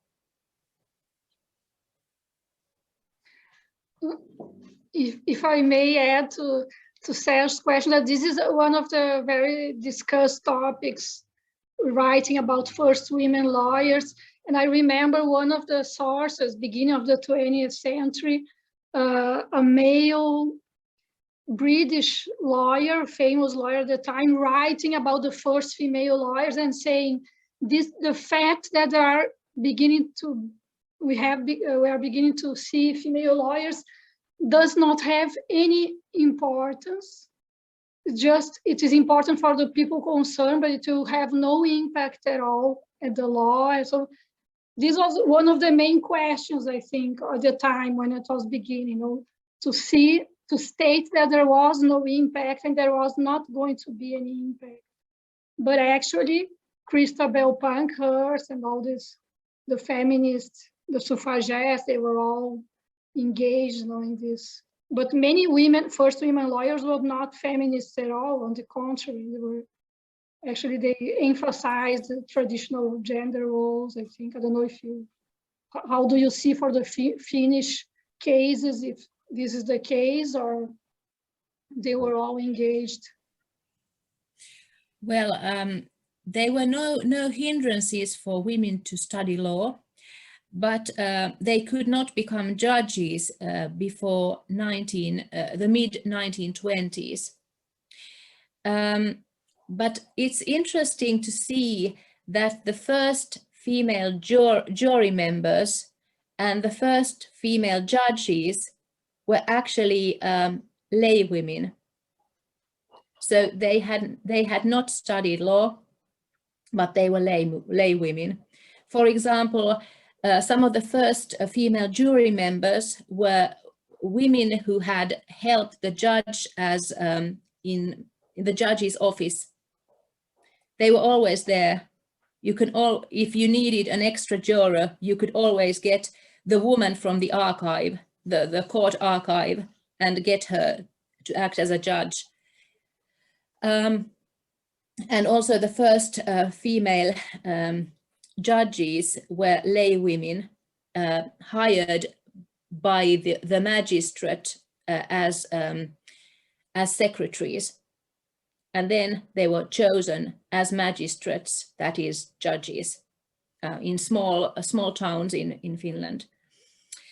If I may add to Serge's question, that this is one of the very discussed topics, writing about first women lawyers. And I remember one of the sources, beginning of the 20th century, a male British lawyer, famous lawyer at the time, writing about the first female lawyers and saying the fact that we are beginning to see female lawyers does not have any importance. It is important for the people concerned, but it will have no impact at all at the law. And so this was one of the main questions, I think, at the time when it was beginning, to state that there was no impact and there was not going to be any impact. But actually, Christabel Pankhurst and all this, the feminists, the suffragettes, they were all engaged in this. But many women, first women lawyers, were not feminists at all. On the contrary, they emphasized the traditional gender roles. I think, I don't know how do you see for the Finnish cases, if this is the case, or they were all engaged? Well, there were no hindrances for women to study law, but they could not become judges before the mid-1920s. But it's interesting to see that the first female jury members and the first female judges were actually lay women. So they had not studied law, but they were lay women. For example, some of the first female jury members were women who had helped the judge as in the judge's office. They were always there. If you needed an extra juror, you could always get the woman from the archive, the court archive, and get her to act as a judge. And also the first female judges were lay women hired by the magistrate as secretaries. And then they were chosen as magistrates, that is judges, in small towns in Finland.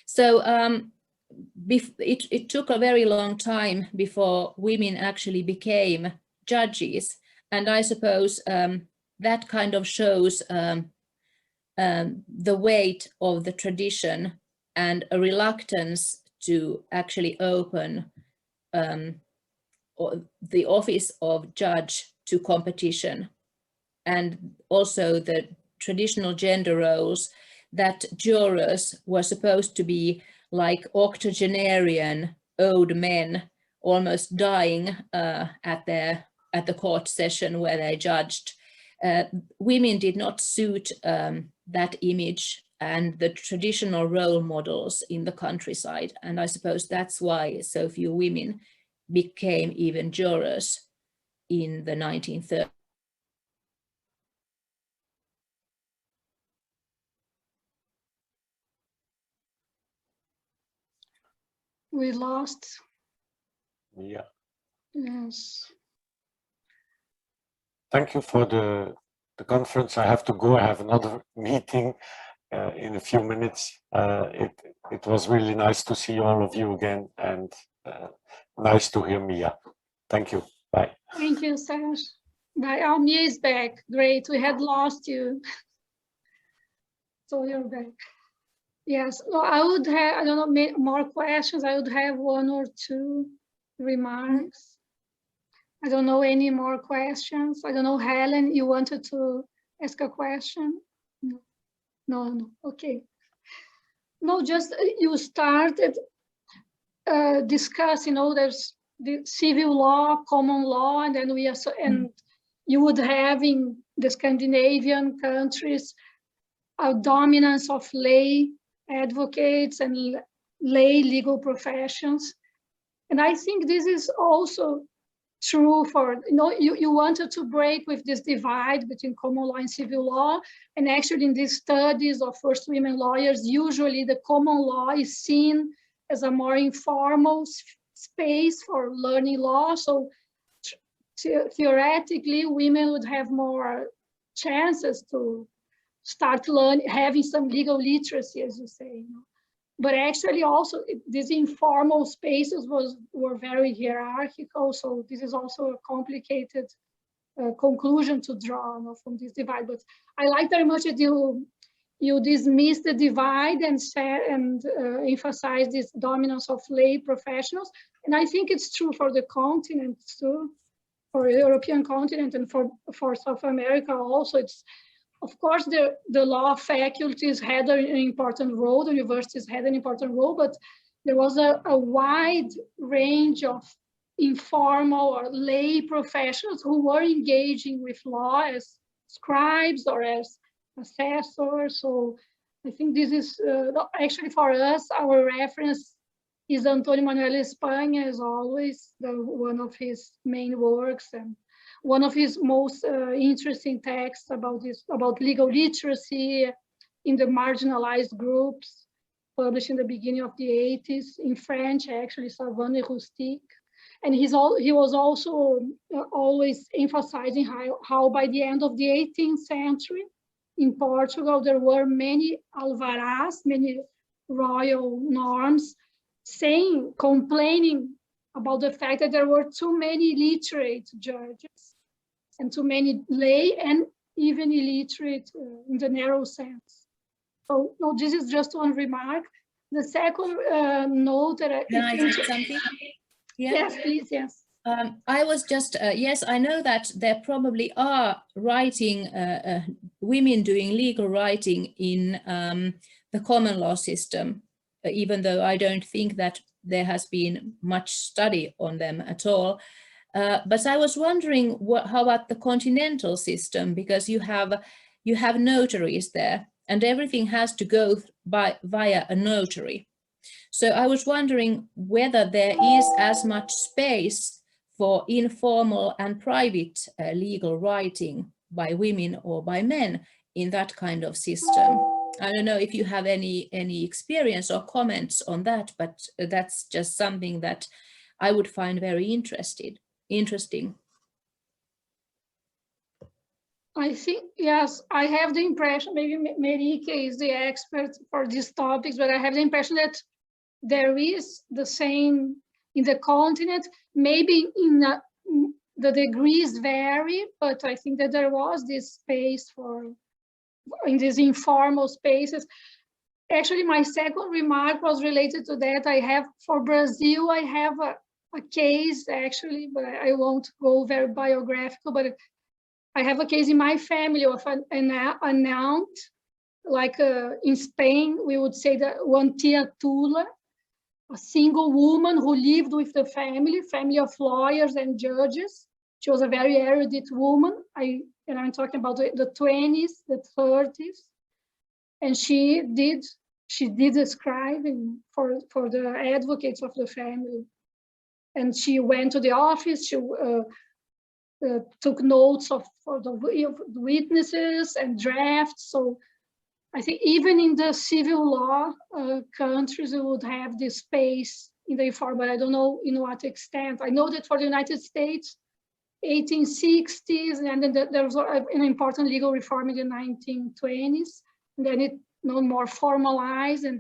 So it took a very long time before women actually became judges. And I suppose that kind of shows the weight of the tradition and a reluctance to actually open the office of judge to competition, and also the traditional gender roles that jurors were supposed to be like octogenarian old men, almost dying at the court session where they judged. Women did not suit that image and the traditional role models in the countryside, and I suppose that's why so few women became even jurors. in the 1930s. We lost. Yeah. Yes. Thank you for the conference. I have to go. I have another meeting in a few minutes. It was really nice to see all of you again, and nice to hear Mia. Thank you. Bye. Thank you, Serge. Bye. Oh, Mia is back. Great. We had lost you. So you're back. Yes. No, I would have, I don't know, more questions. I would have one or two remarks. I don't know any more questions. I don't know, Helen, you wanted to ask a question? No, no. Okay. No, just you started discussing, there's the civil law, common law, and then you would have in the Scandinavian countries a dominance of lay advocates and lay legal professions. And I think this is also true for, you wanted to break with this divide between common law and civil law. And actually in these studies of first women lawyers, usually the common law is seen as a more informal space for learning law. So theoretically, women would have more chances to start learning, having some legal literacy, as you say. But actually also these informal spaces were very hierarchical. So this is also a complicated conclusion to draw from this divide. But I like very much that you dismiss the divide and emphasize this dominance of lay professionals. And I think it's true for the continent too, for the European continent and for South America also. It's, of course, the law faculties had an important role, the universities had an important role, but there was a wide range of informal or lay professionals who were engaging with law as scribes or as assessors. So I think this is actually for us, our reference is Antonio Manuel Espanha, as always, one of his main works and one of his most interesting texts about legal literacy in the marginalized groups, published in the beginning of the 80s in French, actually, Savant et Rustique. And he was also always emphasizing how by the end of the 18th century in Portugal, there were many alvarás, many royal norms, complaining about the fact that there were too many literate judges and too many lay and even illiterate in the narrow sense. So no, this is just one remark. The second note that Can I say something? Yeah. Yes, please, yes. I was just, yes, I know that there probably are writing, women doing legal writing in the common law system, even though I don't think that there has been much study on them at all. But I was wondering, how about the continental system? Because you have notaries there, and everything has to go via a notary. So I was wondering whether there is as much space for informal and private legal writing by women or by men in that kind of system. I don't know if you have any experience or comments on that, but that's just something that I would find very interesting. I think, yes, I have the impression, maybe Merike is the expert for these topics, but I have the impression that there is the same in the continent. Maybe the degrees vary, but I think that there was this space in these informal spaces. Actually, my second remark was related to that. For Brazil, I have a case actually, but I won't go very biographical, but I have a case in my family of an aunt, like in Spain, we would say that one tia Tula, a single woman who lived with the family of lawyers and judges. She was a very erudite woman. And I'm talking about the 20s, the 30s. And she did the scribing for the advocates of the family. And she went to the office. took notes of the witnesses and drafts. So I think even in the civil law countries, we would have this space in the informal, but I don't know in what extent. I know that for the United States, 1860s, and then there was an important legal reform in the 1920s, and then it more formalized, and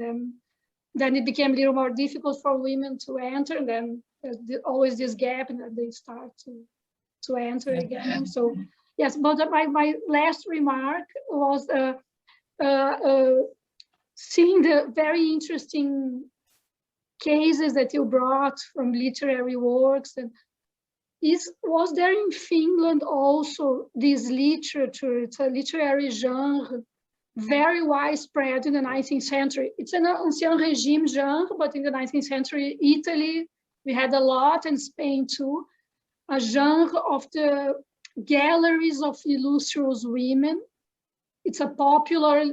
then it became a little more difficult for women to enter, and then there's always this gap, and then they start to enter again. So yes, but my last remark was seeing the very interesting cases that you brought from literary works, and was there in Finland also this literature? It's a literary genre, very widespread in the 19th century. It's an ancien régime genre, but in the 19th century, Italy, we had a lot, and Spain too, a genre of the galleries of illustrious women. It's a popular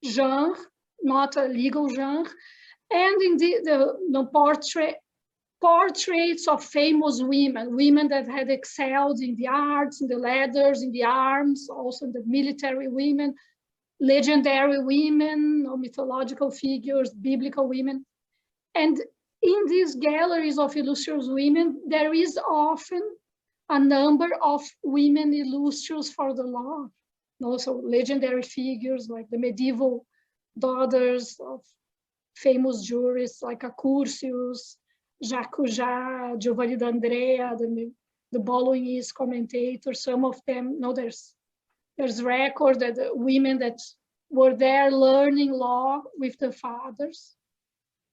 genre, not a legal genre. And indeed, the portraits of famous women that had excelled in the arts, in the letters, in the arms, also the military women, legendary women, or mythological figures, biblical women. And in these galleries of illustrious women, there is often a number of women illustrious for the law. Also legendary figures like the medieval daughters of famous jurists like Curso, Jacujá, Giovanni d'Andrea, the Bolognese commentators. Some of them, there's record that the women that were there learning law with the fathers.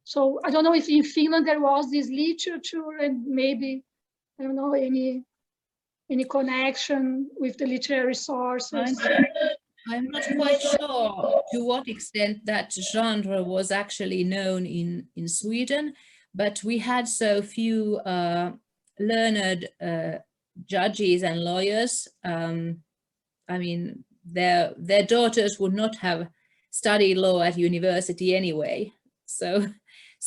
So I don't know if in Finland there was this literature, and maybe, I don't know, any connection with the literary sources. I'm not quite sure to what extent that genre was actually known in Sweden, but we had so few learned judges and lawyers. I mean, their daughters would not have studied law at university anyway. So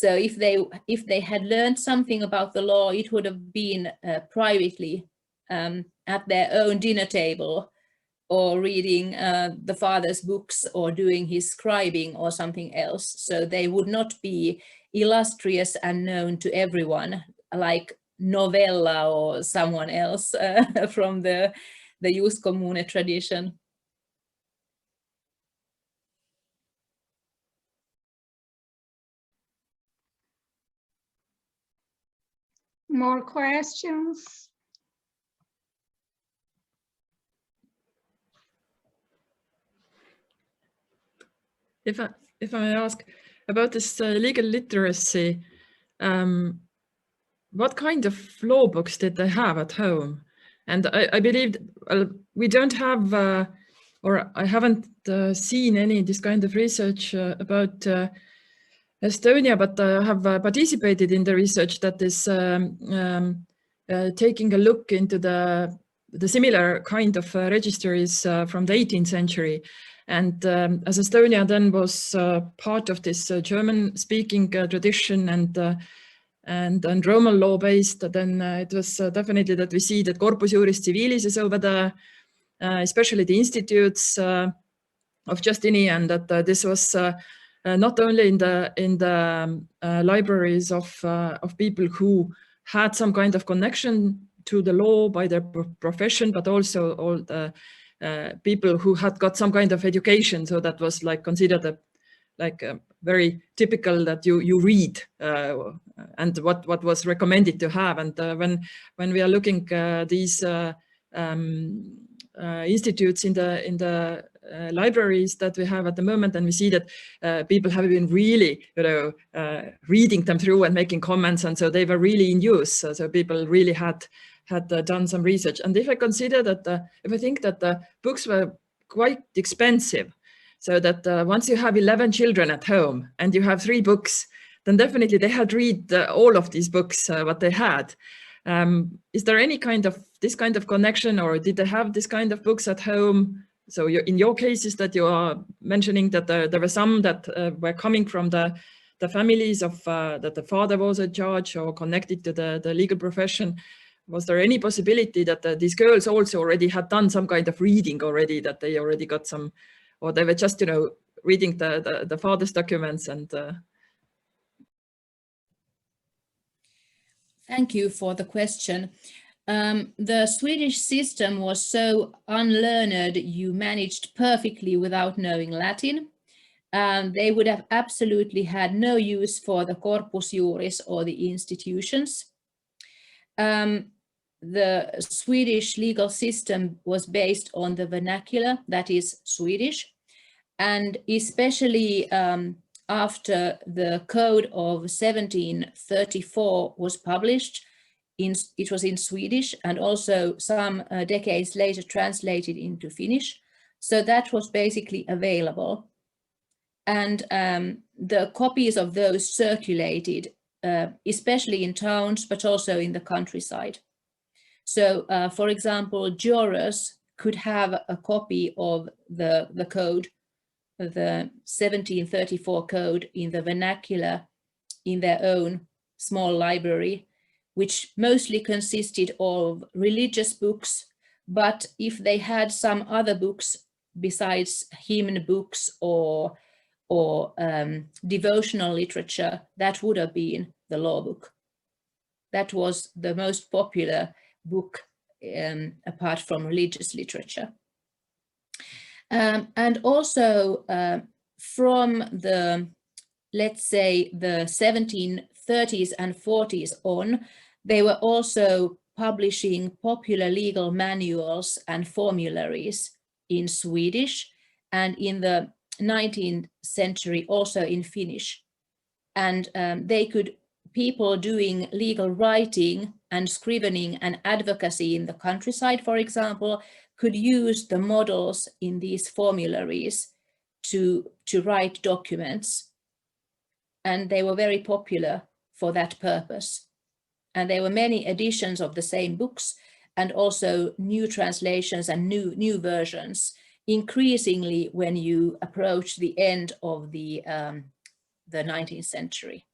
if they had learned something about the law, it would have been privately at their own dinner table, or reading the father's books, or doing his scribing or something else. So they would not be illustrious and known to everyone, like Novella or someone else from the Jus Commune tradition. More questions? If I may ask about this legal literacy, what kind of law books did they have at home? And I believe we don't have, or I haven't seen any this kind of research about Estonia, but I have participated in the research that is taking a look into the similar kind of registries from the 18th century. And as Estonia then was part of this German-speaking tradition and Roman law based, then it was definitely that we see that corpus juris civilis is over there, especially the institutes of Justinian, that this was not only in the libraries of people who had some kind of connection to the law by their profession, but also all the people who had got some kind of education. So that was like considered very typical that you read and what was recommended to have. And when we are looking these institutes in the libraries that we have at the moment, and we see that people have been really, reading them through and making comments, and so they were really in use. So people really had done some research. And if I consider that, if I think that the books were quite expensive, so that once you have 11 children at home and you have 3 books, then definitely they had read all of these books, what they had. Is there any kind of this kind of connection, or did they have this kind of books at home? So in your cases that you are mentioning that there were some that were coming from the families of that the father was a judge or connected to the legal profession. was there any possibility that these girls also already had done some kind of reading already, that they already got some, or they were just, you know, reading the father's documents and Thank you for the question. The Swedish system was so unlearned, you managed perfectly without knowing Latin. They would have absolutely had no use for the corpus juris or the institutions. The Swedish legal system was based on the vernacular, that is Swedish, and especially after the Code of 1734 was published, it was in Swedish, and also some decades later translated into Finnish. So that was basically available. And the copies of those circulated, especially in towns, but also in the countryside. So, for example, jurors could have a copy of the code, the 1734 code in the vernacular in their own small library, which mostly consisted of religious books. But if they had some other books besides hymn books or devotional literature, that would have been the law book. That was the most popular book apart from religious literature. And also from the, let's say, the 1730s and 40s on, they were also publishing popular legal manuals and formularies in Swedish, and in the 19th century also in Finnish. And people doing legal writing and scrivening and advocacy in the countryside, for example, could use the models in these formularies to write documents. And they were very popular for that purpose. And there were many editions of the same books, and also new translations and new versions, increasingly when you approach the end of the 19th century.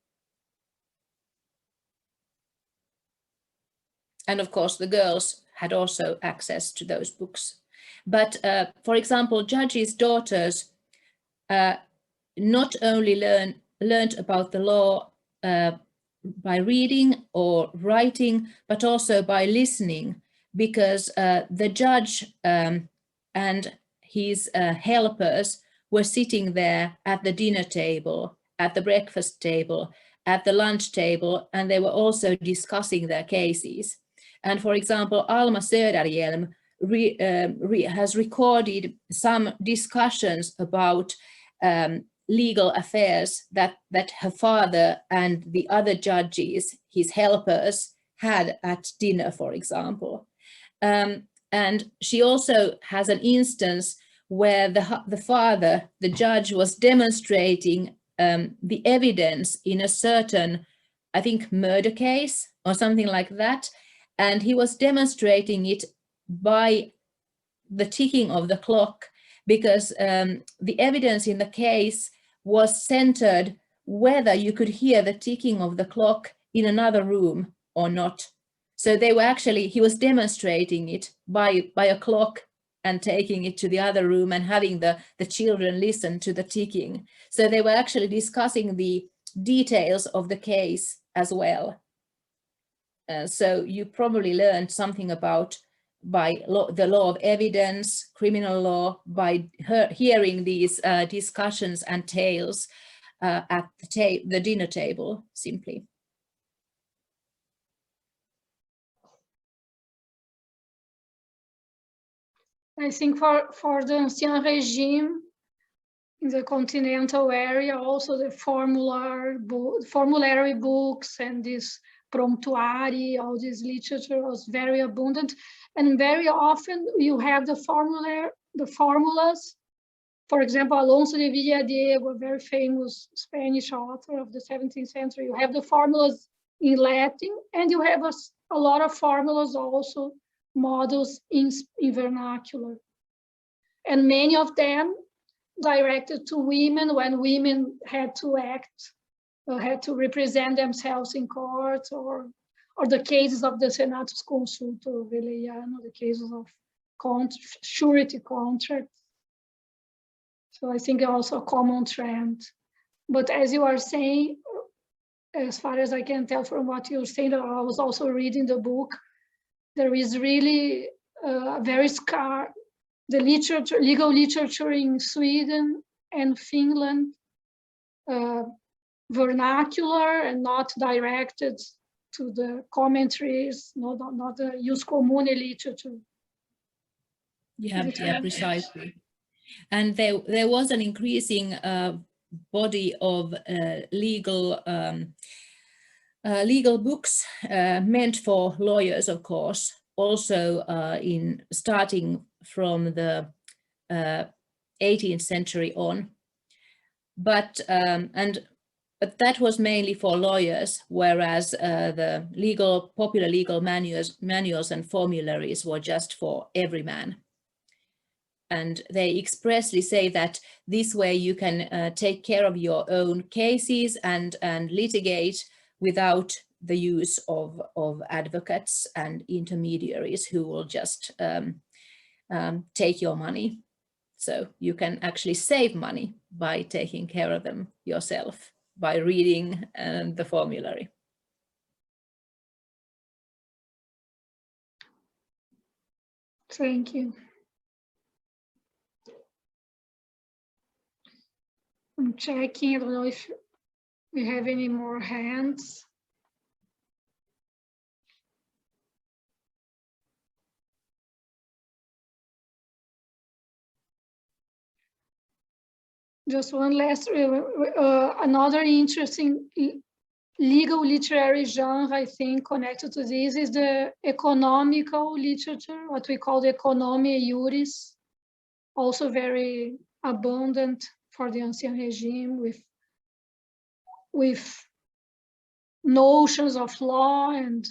And of course, the girls had also access to those books. But for example, judges' daughters not only learned about the law by reading or writing, but also by listening, because the judge and his helpers were sitting there at the dinner table, at the breakfast table, at the lunch table, and they were also discussing their cases. And for example, Alma Söderhjelm has recorded some discussions about legal affairs that her father and the other judges, his helpers, had at dinner, for example. And she also has an instance where the father, the judge, was demonstrating the evidence in a certain, I think, murder case or something like that. And he was demonstrating it by the ticking of the clock, because the evidence in the case was centered whether you could hear the ticking of the clock in another room or not. So they were actually, he was demonstrating it by a clock and taking it to the other room and having the children listen to the ticking. So they were actually discussing the details of the case as well. So you probably learned something about the law of evidence, criminal law, by hearing these discussions and tales at the dinner table, simply. I think for the ancien regime in the continental area, also the formulary books and this promptuary, all this literature was very abundant, and very often you have the formulas. For example, Alonso de Villadiego, a very famous Spanish author of the 17th century, you have the formulas in Latin, and you have a lot of formulas also, models in vernacular. And many of them directed to women when women had to act, had to represent themselves in court, or or the cases of the Senatus Consulto Velleiano, the cases of surety contracts. So I think also a common trend. But as you are saying, as far as I can tell from what you're saying, I was also reading the book, there is really a very scarce, the literature, legal literature in Sweden and Finland, vernacular and not directed to the commentaries, not the jus commune literature. Yeah, precisely. And there was an increasing body of legal books meant for lawyers, of course, also in starting from the 18th century on. But that was mainly for lawyers, whereas the popular legal manuals and formularies were just for everyman. And they expressly say that this way you can take care of your own cases and litigate without the use of advocates and intermediaries who will just take your money. So you can actually save money by taking care of them yourself, by reading the formulary. Thank you. I'm checking, I don't know if we have any more hands. Just one last, another interesting legal literary genre, I think, connected to this is the economical literature, what we call the economia iuris, also very abundant for the ancient regime with notions of law and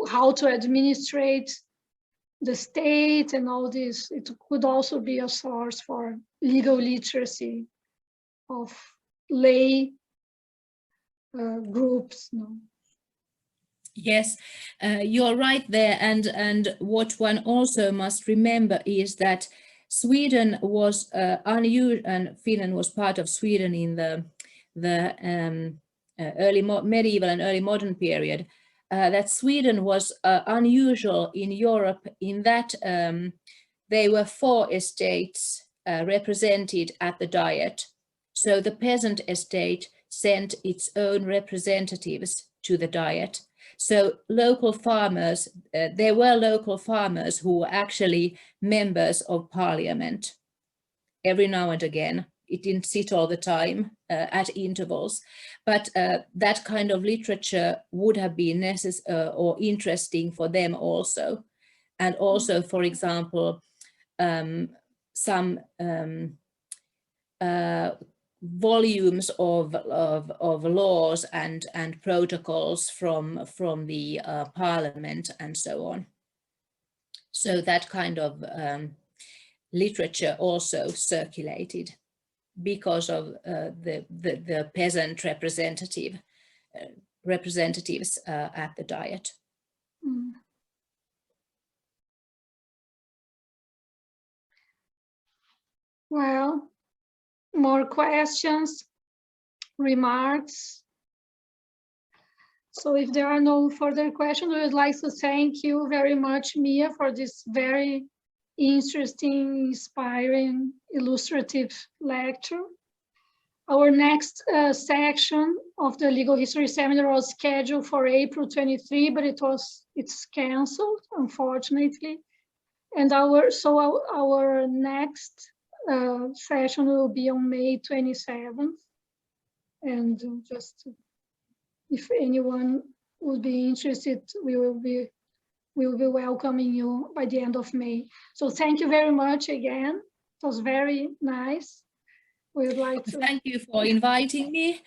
how to administrate the state and all this. It could also be a source for legal literacy of lay groups. No? Yes, you're right there. And what one also must remember is that Sweden was unusual, and Finland was part of Sweden in the early medieval and early modern period. That Sweden was unusual in Europe in that there were 4 estates represented at the Diet. So the peasant estate sent its own representatives to the Diet. So local farmers, there were local farmers who were actually members of parliament every now and again. It didn't sit all the time at intervals, but that kind of literature would have been necessary or interesting for them also. And also, for example, some volumes of laws and protocols from the parliament and so on. So that kind of literature also circulated because of the peasant representatives at the Diet. Mm. Well, more questions, remarks? So if there are no further questions, we would like to thank you very much, Mia, for this very interesting, inspiring, illustrative lecture. Our next section of the legal history seminar was scheduled for April 23, but it's canceled, unfortunately. And our next session will be on May 27th. And just if anyone would be interested, we will be welcoming you by the end of May. So thank you very much again. It was very nice. We would like to thank you for inviting me.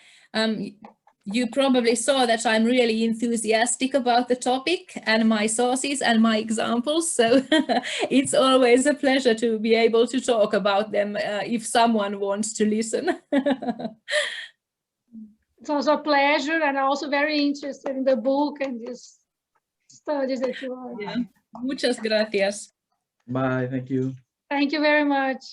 You probably saw that I'm really enthusiastic about the topic and my sources and my examples. So it's always a pleasure to be able to talk about them if someone wants to listen. It was a pleasure, and I'm also very interested in the book and this studies that you are. Yeah. Muchas gracias. Bye. Thank you. Thank you very much.